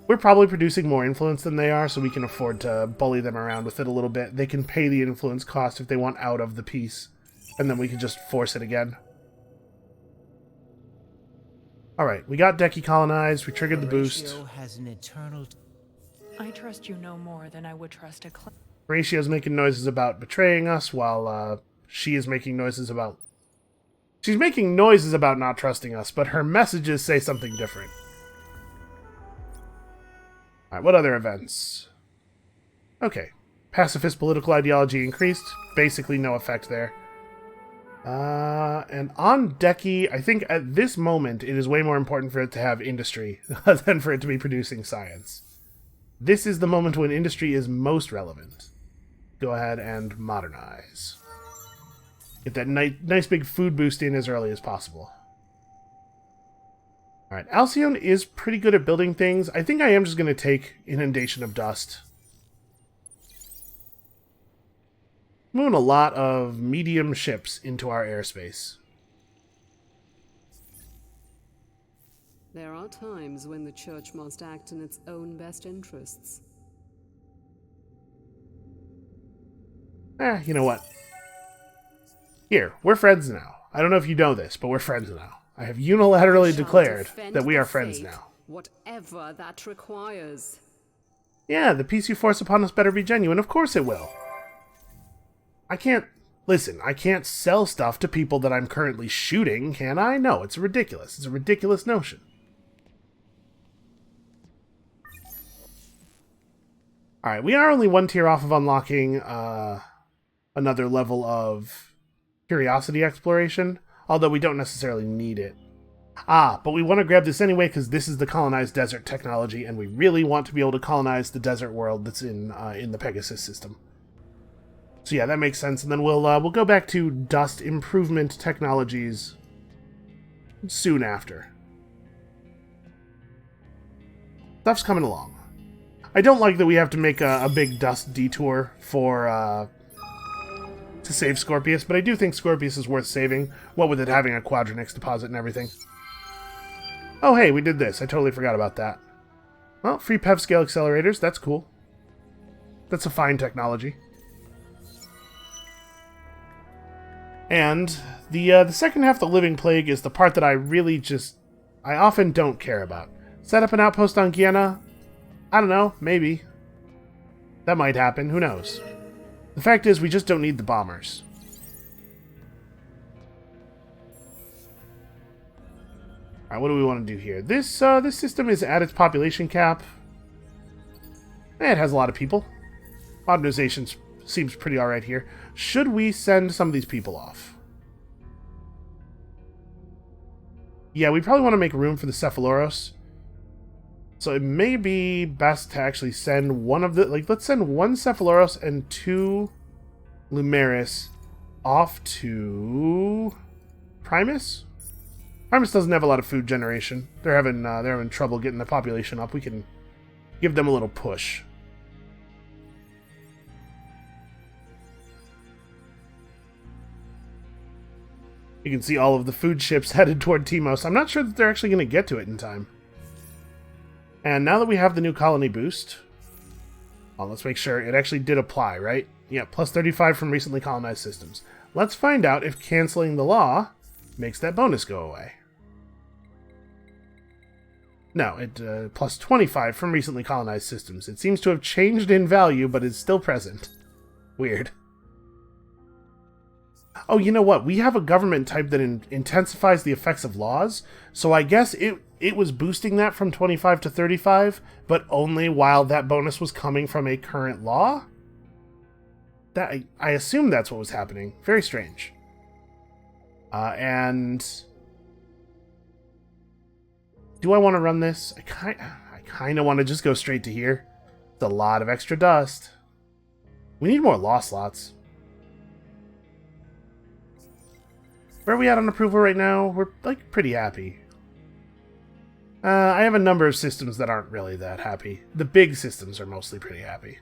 We're probably producing more influence than they are, so we can afford to bully them around with it a little bit. They can pay the influence cost if they want out of the peace, and then we can just force it again. Alright, we got Deki colonized, we triggered the boost. Has an eternal... I trust you no more than I would trust a Horatio's making noises about betraying us, while she is making noises about... She's making noises about not trusting us, but her messages say something different. Alright, what other events? Okay. Pacifist political ideology increased. Basically no effect there. And on Deki, I think at this moment it is way more important for it to have industry than for it to be producing science. This is the moment when industry is most relevant. Go ahead and modernize. Get that nice big food boost in as early as possible. Alright, Alcyone is pretty good at building things. I think I am just going to take Inundation of Dust. Moving a lot of medium ships into our airspace. There are times when the church must act in its own best interests. You know what? Here, we're friends now. I don't know if you know this, but we're friends now. I have unilaterally declared that we are friends now. Whatever that requires. Yeah, the peace you force upon us better be genuine. Of course it will. I can't... Listen, I can't sell stuff to people that I'm currently shooting, can I? No, it's ridiculous. It's a ridiculous notion. Alright, we are only one tier off of unlocking another level of curiosity exploration. Although we don't necessarily need it. But we want to grab this anyway because this is the colonized desert technology, and we really want to be able to colonize the desert world that's in the Pegasus system. So yeah, that makes sense. And then we'll go back to dust improvement technologies soon after. Stuff's coming along. I don't like that we have to make a big dust detour for to save Scorpius, but I do think Scorpius is worth saving, what with it having a Quadronix deposit and everything. Oh hey, we did this. I totally forgot about that. Well, free PEV scale accelerators, that's cool. That's a fine technology. And the second half of the Living Plague is the part that I really I often don't care about. Set up an outpost on Guiana? I don't know, maybe. That might happen, who knows. The fact is, we just don't need the bombers. Alright, what do we want to do here? This system is at its population cap. It has a lot of people. Modernization seems pretty alright here. Should we send some of these people off? Yeah, we probably want to make room for the Cephaloros. So it may be best to actually send one of the... let's send one Cephaloros and two Lumeris off to Primus? Primus doesn't have a lot of food generation. They're having trouble getting the population up. We can give them a little push. You can see all of the food ships headed toward Timos. I'm not sure that they're actually going to get to it in time. And now that we have the new colony boost... Well, let's make sure it actually did apply, right? Yeah, plus 35 from recently colonized systems. Let's find out if canceling the law makes that bonus go away. No, it plus 25 from recently colonized systems. It seems to have changed in value, but is still present. Weird. Oh, you know what? We have a government type that intensifies the effects of laws, so I guess it was boosting that from 25 to 35, but only while that bonus was coming from a current law? That I assume that's what was happening. Very strange. And... do I want to run this? I kind of want to just go straight to here. It's a lot of extra dust. We need more law slots. Where are we at on approval right now? We're, like, pretty happy. I have a number of systems that aren't really that happy. The big systems are mostly pretty happy.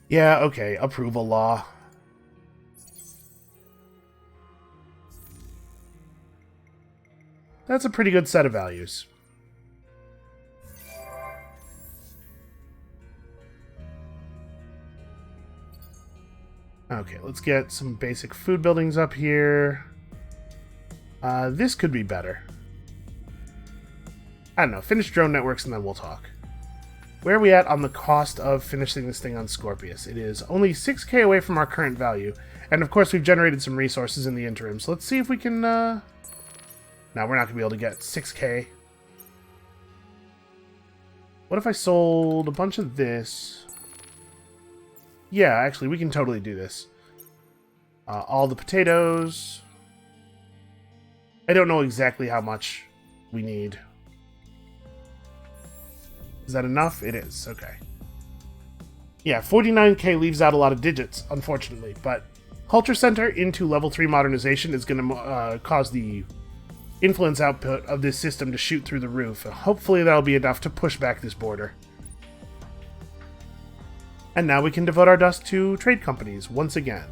Yeah, okay, approval law. That's a pretty good set of values. Okay, let's get some basic food buildings up here. This could be better. I don't know, finish drone networks and then we'll talk. Where are we at on the cost of finishing this thing on Scorpius? It is only 6k away from our current value. And of course we've generated some resources in the interim, so let's see if we can... No, we're not going to be able to get 6k. What if I sold a bunch of this? Yeah, actually, we can totally do this. All the potatoes. I don't know exactly how much we need. Is that enough? It is. Okay. Yeah, 49k leaves out a lot of digits, unfortunately. But Culture Center into level 3 modernization is going to cause the influence output of this system to shoot through the roof. Hopefully that'll be enough to push back this border. And now we can devote our dust to trade companies once again.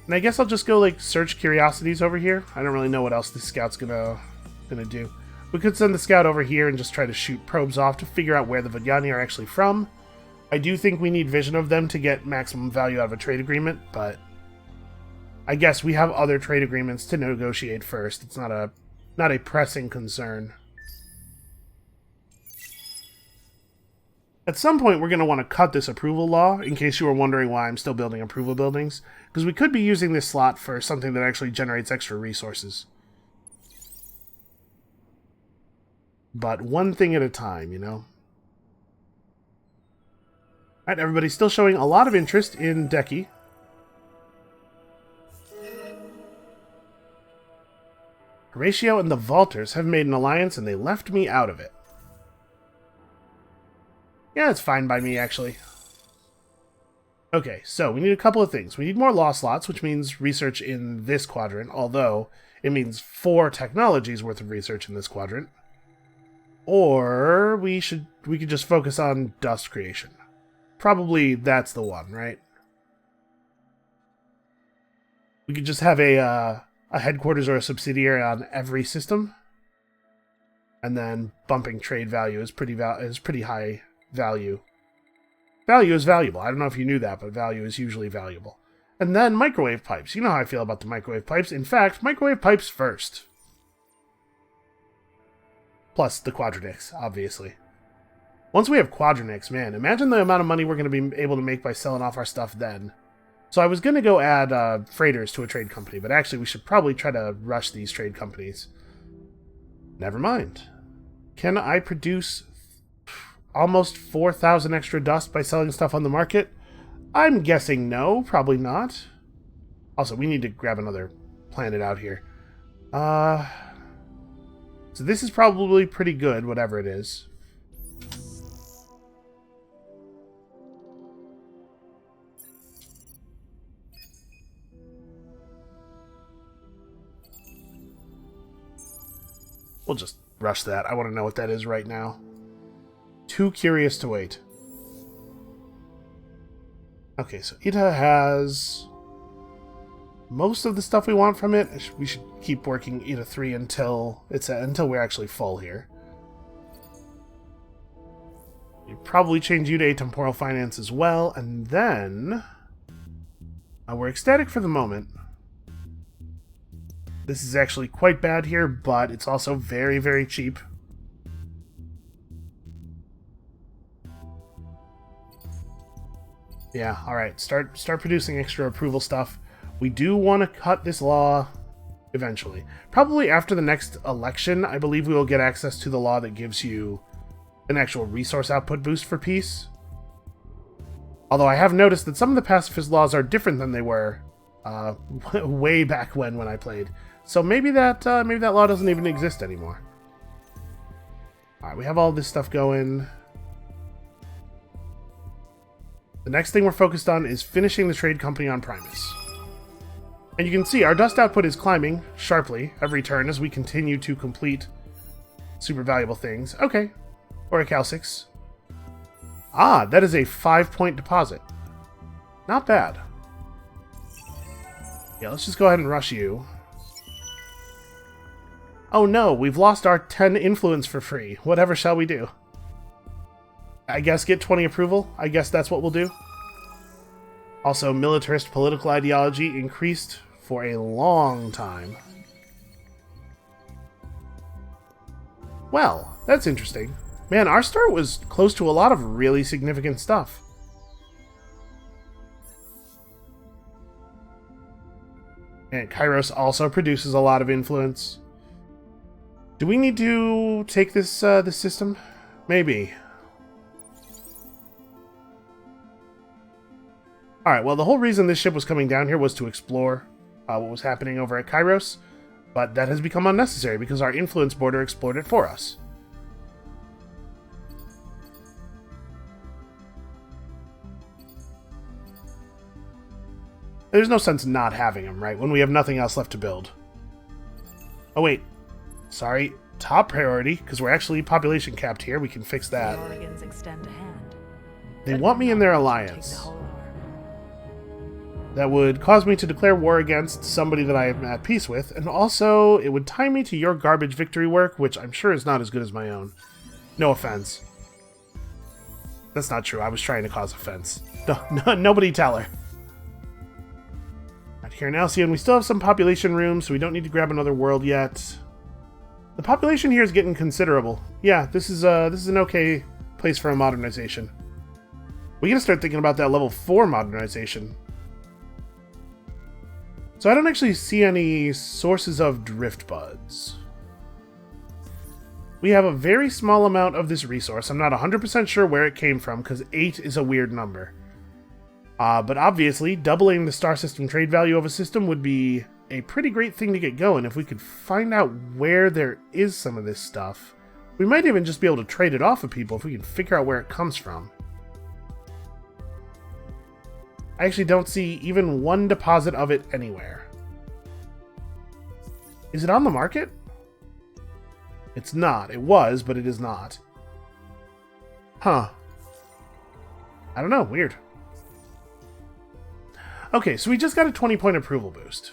And I guess I'll just go like search curiosities over here. I don't really know what else this scout's gonna do. We could send the scout over here and just try to shoot probes off to figure out where the Vidyani are actually from. I do think we need vision of them to get maximum value out of a trade agreement, but I guess we have other trade agreements to negotiate first. It's not a pressing concern. At some point, we're going to want to cut this approval law, in case you were wondering why I'm still building approval buildings, because we could be using this slot for something that actually generates extra resources. But one thing at a time, you know? Alright, everybody's still showing a lot of interest in Deki. Horatio and the Vaulters have made an alliance and they left me out of it. Yeah, it's fine by me, actually. Okay, so we need a couple of things. We need more law slots, which means research in this quadrant, although it means 4 technologies worth of research in this quadrant. Or we could just focus on dust creation. Probably that's the one, right? We could just have a headquarters or a subsidiary on every system, and then bumping trade value is pretty high value. Value is valuable. I don't know if you knew that, but value is usually valuable. And then microwave pipes. You know how I feel about the microwave pipes. In fact, microwave pipes first. Plus the quadranix, obviously. Once we have quadranix, man, imagine the amount of money we're going to be able to make by selling off our stuff then. So I was going to go add freighters to a trade company, but actually we should probably try to rush these trade companies. Never mind. Can I produce almost 4,000 extra dust by selling stuff on the market? I'm guessing no, probably not. Also, we need to grab another planet out here. So this is probably pretty good, whatever it is. We'll just rush that. I want to know what that is right now. Too curious to wait. Okay, so Ita has most of the stuff we want from it. We should keep working Ita 3 until we're actually full here. You probably change you to atemporal finance as well, and then we're ecstatic for the moment. This is actually quite bad here, but it's also very, very cheap. Yeah, alright. Start producing extra approval stuff. We do want to cut this law eventually. Probably after the next election, I believe we will get access to the law that gives you an actual resource output boost for peace. Although I have noticed that some of the pacifist laws are different than they were way back when I played. So maybe that law doesn't even exist anymore. Alright, we have all this stuff going. The next thing we're focused on is finishing the trade company on Primus. And you can see our dust output is climbing sharply every turn as we continue to complete super valuable things. Okay, or a Cal 6. Ah, that is a 5-point deposit. Not bad. Yeah, let's just go ahead and rush you. Oh no, we've lost our 10 influence for free. Whatever shall we do? I guess get 20 approval. I guess that's what we'll do. Also, militarist political ideology increased for a long time. Well, that's interesting. Man, our start was close to a lot of really significant stuff. And Kairos also produces a lot of influence. Do we need to take this system? Maybe. Alright, well, the whole reason this ship was coming down here was to explore what was happening over at Kairos, but that has become unnecessary because our influence border explored it for us. There's no sense not having them, right? When we have nothing else left to build. Oh, wait. Sorry. Top priority, because we're actually population capped here. We can fix that. The Oregons extend a hand. They want me in their alliance. That would cause me to declare war against somebody that I am at peace with, and also it would tie me to your garbage victory work, which I'm sure is not as good as my own. No offense. That's not true. I was trying to cause offense. No, nobody tell her. Right here in Alcyon, we still have some population room, so we don't need to grab another world yet. The population here is getting considerable. Yeah, this is an okay place for a modernization. We gotta start thinking about that level 4 modernization. So I don't actually see any sources of drift buds. We have a very small amount of this resource. I'm not 100% sure where it came from, because 8 is a weird number. But obviously, doubling the star system trade value of a system would be a pretty great thing to get going. If we could find out where there is some of this stuff, we might even just be able to trade it off of people if we can figure out where it comes from. I actually don't see even one deposit of it anywhere. Is it on the market? It's not. It was, but it is not. Huh. I don't know. Weird. Okay, so we just got a 20-point approval boost.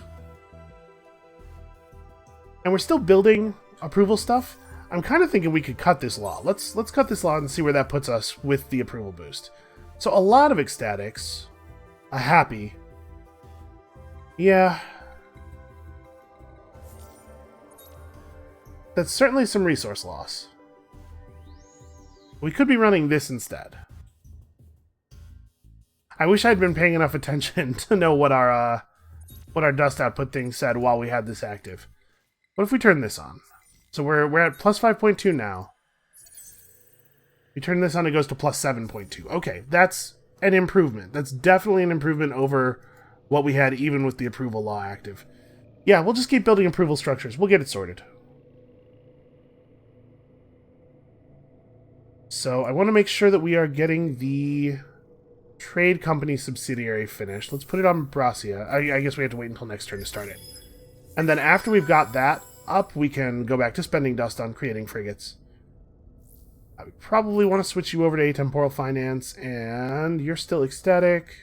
And we're still building approval stuff. I'm kind of thinking we could cut this law. Let's cut this law and see where that puts us with the approval boost. So a lot of ecstatics. A happy. Yeah. That's certainly some resource loss. We could be running this instead. I wish I'd been paying enough attention to know what our dust output thing said while we had this active. What if we turn this on? So we're at plus 5.2 now. We turn this on, it goes to plus 7.2. Okay, that's an improvement. That's definitely an improvement over what we had even with the approval law active. Yeah, we'll just keep building approval structures. We'll get it sorted. So I want to make sure that we are getting the trade company subsidiary finished. Let's put it on Brasia. I guess we have to wait until next turn to start it. And then after we've got that up, we can go back to spending dust on creating frigates. I would probably want to switch you over to atemporal finance, and you're still ecstatic.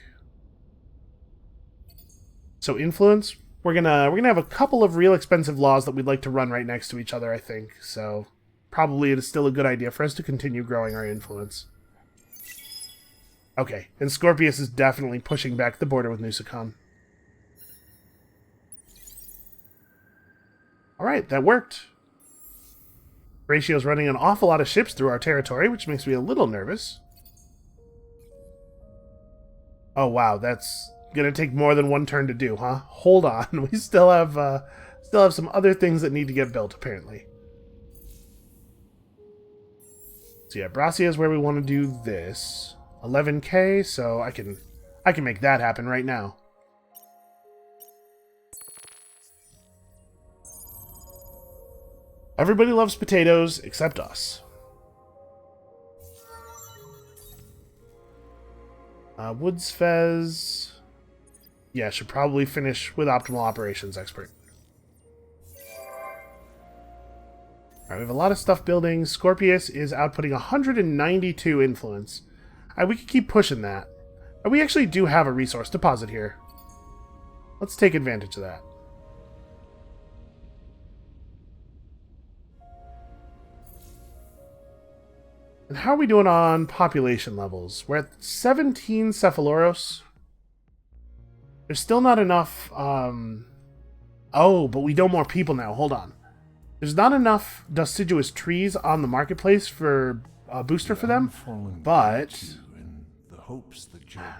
So influence, we're gonna have a couple of real expensive laws that we'd like to run right next to each other, I think. So probably it is still a good idea for us to continue growing our influence. Okay, and Scorpius is definitely pushing back the border with Nusicon. Alright, that worked. Horatio's running an awful lot of ships through our territory, which makes me a little nervous. Oh wow, that's gonna take more than one turn to do, huh? Hold on, we still have some other things that need to get built, apparently. So yeah, Brassia is where we want to do this. 11k, so I can make that happen right now. Everybody loves potatoes except us. Woods Fez... Yeah, should probably finish with Optimal Operations Expert. Alright, we have a lot of stuff building. Scorpius is outputting 192 influence. We could keep pushing that. We actually do have a resource deposit here. Let's take advantage of that. And how are we doing on population levels? We're at 17 Cephaloros. There's still not enough... Oh, but we know more people now. Hold on. There's not enough deciduous trees on the marketplace for a booster for them, but...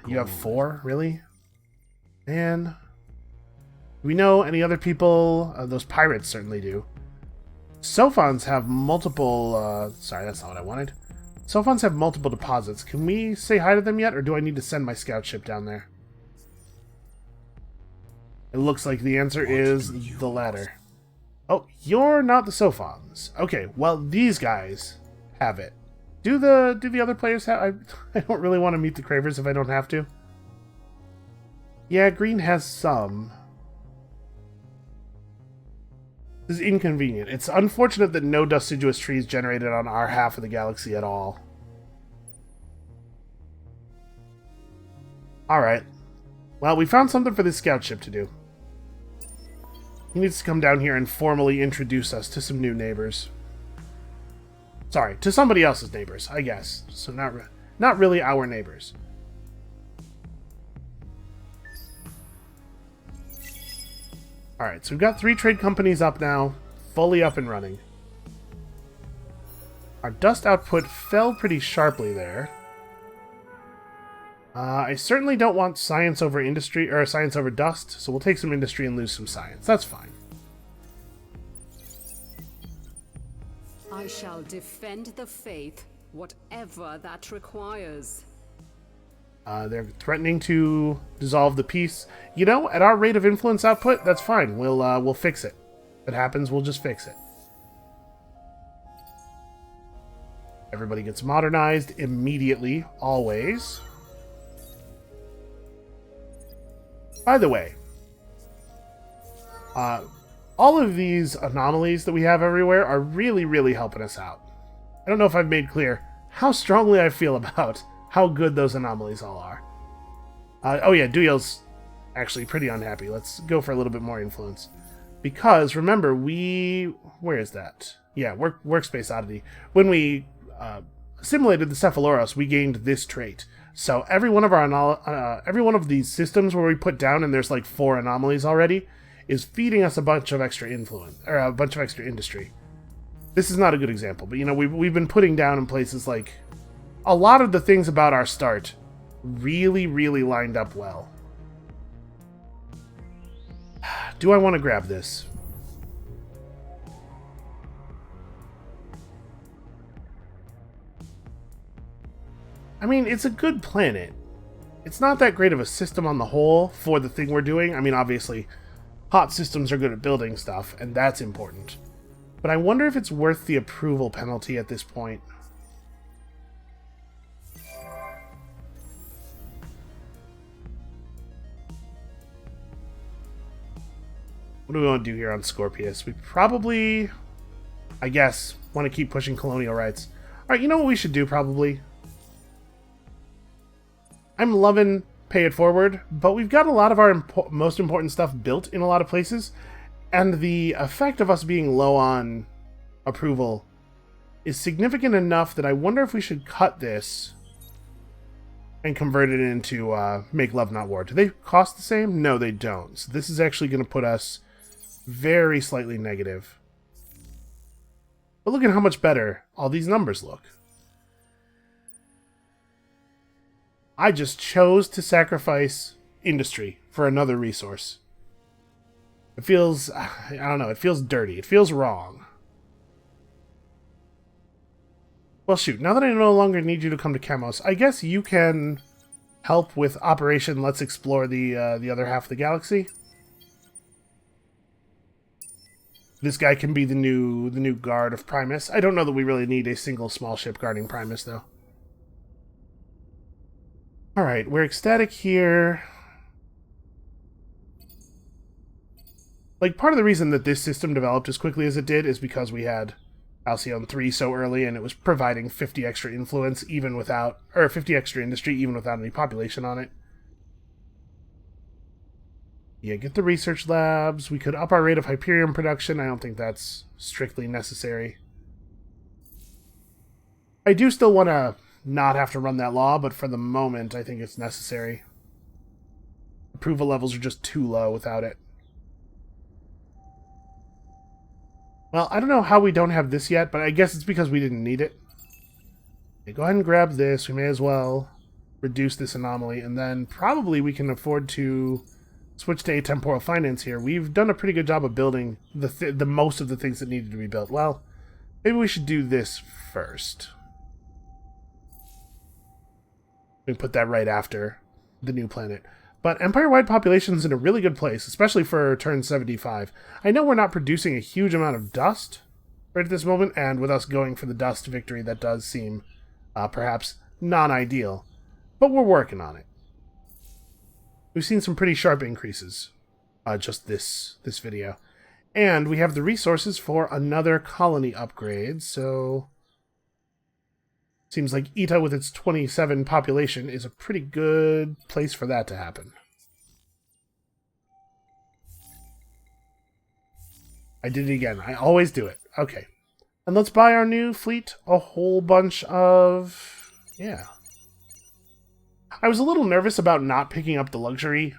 You have 4? Really? And... Do we know any other people? Those pirates certainly do. Sophons have multiple... sorry, that's not what I wanted. Sophons have multiple deposits. Can we say hi to them yet, or do I need to send my scout ship down there? It looks like the answer is the latter. Oh, you're not the Sophons. Okay, well, these guys have it. Do the other players have... I don't really want to meet the Cravers if I don't have to. Yeah, green has some. This is inconvenient. It's unfortunate that no deciduous trees generated on our half of the galaxy at all. Alright. Well, we found something for this scout ship to do. He needs to come down here and formally introduce us to some new neighbors. Sorry, to somebody else's neighbors, I guess. So not really our neighbors. Alright, so we've got 3 trade companies up now, fully up and running. Our dust output fell pretty sharply there. I certainly don't want science over industry, or science over dust, so we'll take some industry and lose some science. That's fine. I shall defend the faith, whatever that requires. They're threatening to dissolve the peace. You know, at our rate of influence output, that's fine. We'll fix it. If it happens, we'll just fix it. Everybody gets modernized immediately, always. By the way, all of these anomalies that we have everywhere are really, really helping us out. I don't know if I've made clear how strongly I feel about how good those anomalies all are. Oh yeah, Duyel's actually pretty unhappy. Let's go for a little bit more influence. Because, remember, where is that? Yeah, Workspace Oddity. When we assimilated the Cephaloros, we gained this trait. So every one of our every one of these systems where we put down, and there's like 4 anomalies already, is feeding us a bunch of extra influence, or a bunch of extra industry. This is not a good example, but you know, we've been putting down in places like a lot of the things about our start really, really lined up well. Do I want to grab this? I mean, it's a good planet. It's not that great of a system on the whole for the thing we're doing. I mean, obviously, hot systems are good at building stuff, and that's important. But I wonder if it's worth the approval penalty at this point. What do we want to do here on Scorpius? We probably, I guess, want to keep pushing colonial rights. Alright, you know what we should do, probably? I'm loving Pay It Forward, but we've got a lot of our most important stuff built in a lot of places, and the effect of us being low on approval is significant enough that I wonder if we should cut this and convert it into Make Love Not War. Do they cost the same? No, they don't. So this is actually going to put us very slightly negative. But look at how much better all these numbers look. I just chose to sacrifice industry for another resource. It feels, I don't know, it feels dirty. It feels wrong. Well, shoot, now that I no longer need you to come to Chemos, I guess you can help with Operation Let's Explore the other half of the galaxy. This guy can be the new guard of Primus. I don't know that we really need a single small ship guarding Primus, though. Alright, we're ecstatic here. Like, part of the reason that this system developed as quickly as it did is because we had Alcyone 3 so early, and it was providing 50 extra influence even without, or 50 extra industry even without any population on it. Yeah, get the research labs. We could up our rate of Hyperion production. I don't think that's strictly necessary. I do still want to not have to run that law, but for the moment, I think it's necessary. Approval levels are just too low without it. Well, I don't know how we don't have this yet, but I guess it's because we didn't need it. Okay, go ahead and grab this. We may as well reduce this anomaly, and then probably we can afford to switch to atemporal finance here. We've done a pretty good job of building the most of the things that needed to be built. Well, maybe we should do this first. We put that right after the new planet. But Empire-wide population's in a really good place, especially for turn 75. I know we're not producing a huge amount of dust right at this moment, and with us going for the dust victory, that does seem perhaps non-ideal. But we're working on it. We've seen some pretty sharp increases just this video. And we have the resources for another colony upgrade, so seems like Ita, with its 27 population, is a pretty good place for that to happen. I did it again. I always do it. Okay. And let's buy our new fleet a whole bunch of... yeah. I was a little nervous about not picking up the luxury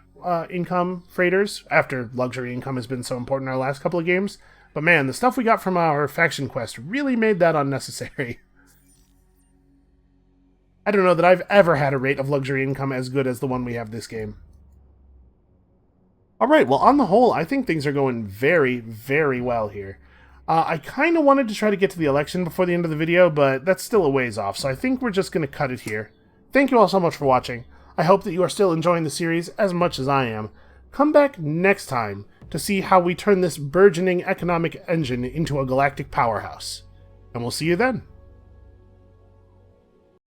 income freighters, after luxury income has been so important in our last couple of games. But man, the stuff we got from our faction quest really made that unnecessary. I don't know that I've ever had a rate of luxury income as good as the one we have this game. Alright, well, on the whole, I think things are going very, very well here. I kind of wanted to try to get to the election before the end of the video, but that's still a ways off, so I think we're just going to cut it here. Thank you all so much for watching. I hope that you are still enjoying the series as much as I am. Come back next time to see how we turn this burgeoning economic engine into a galactic powerhouse. And we'll see you then.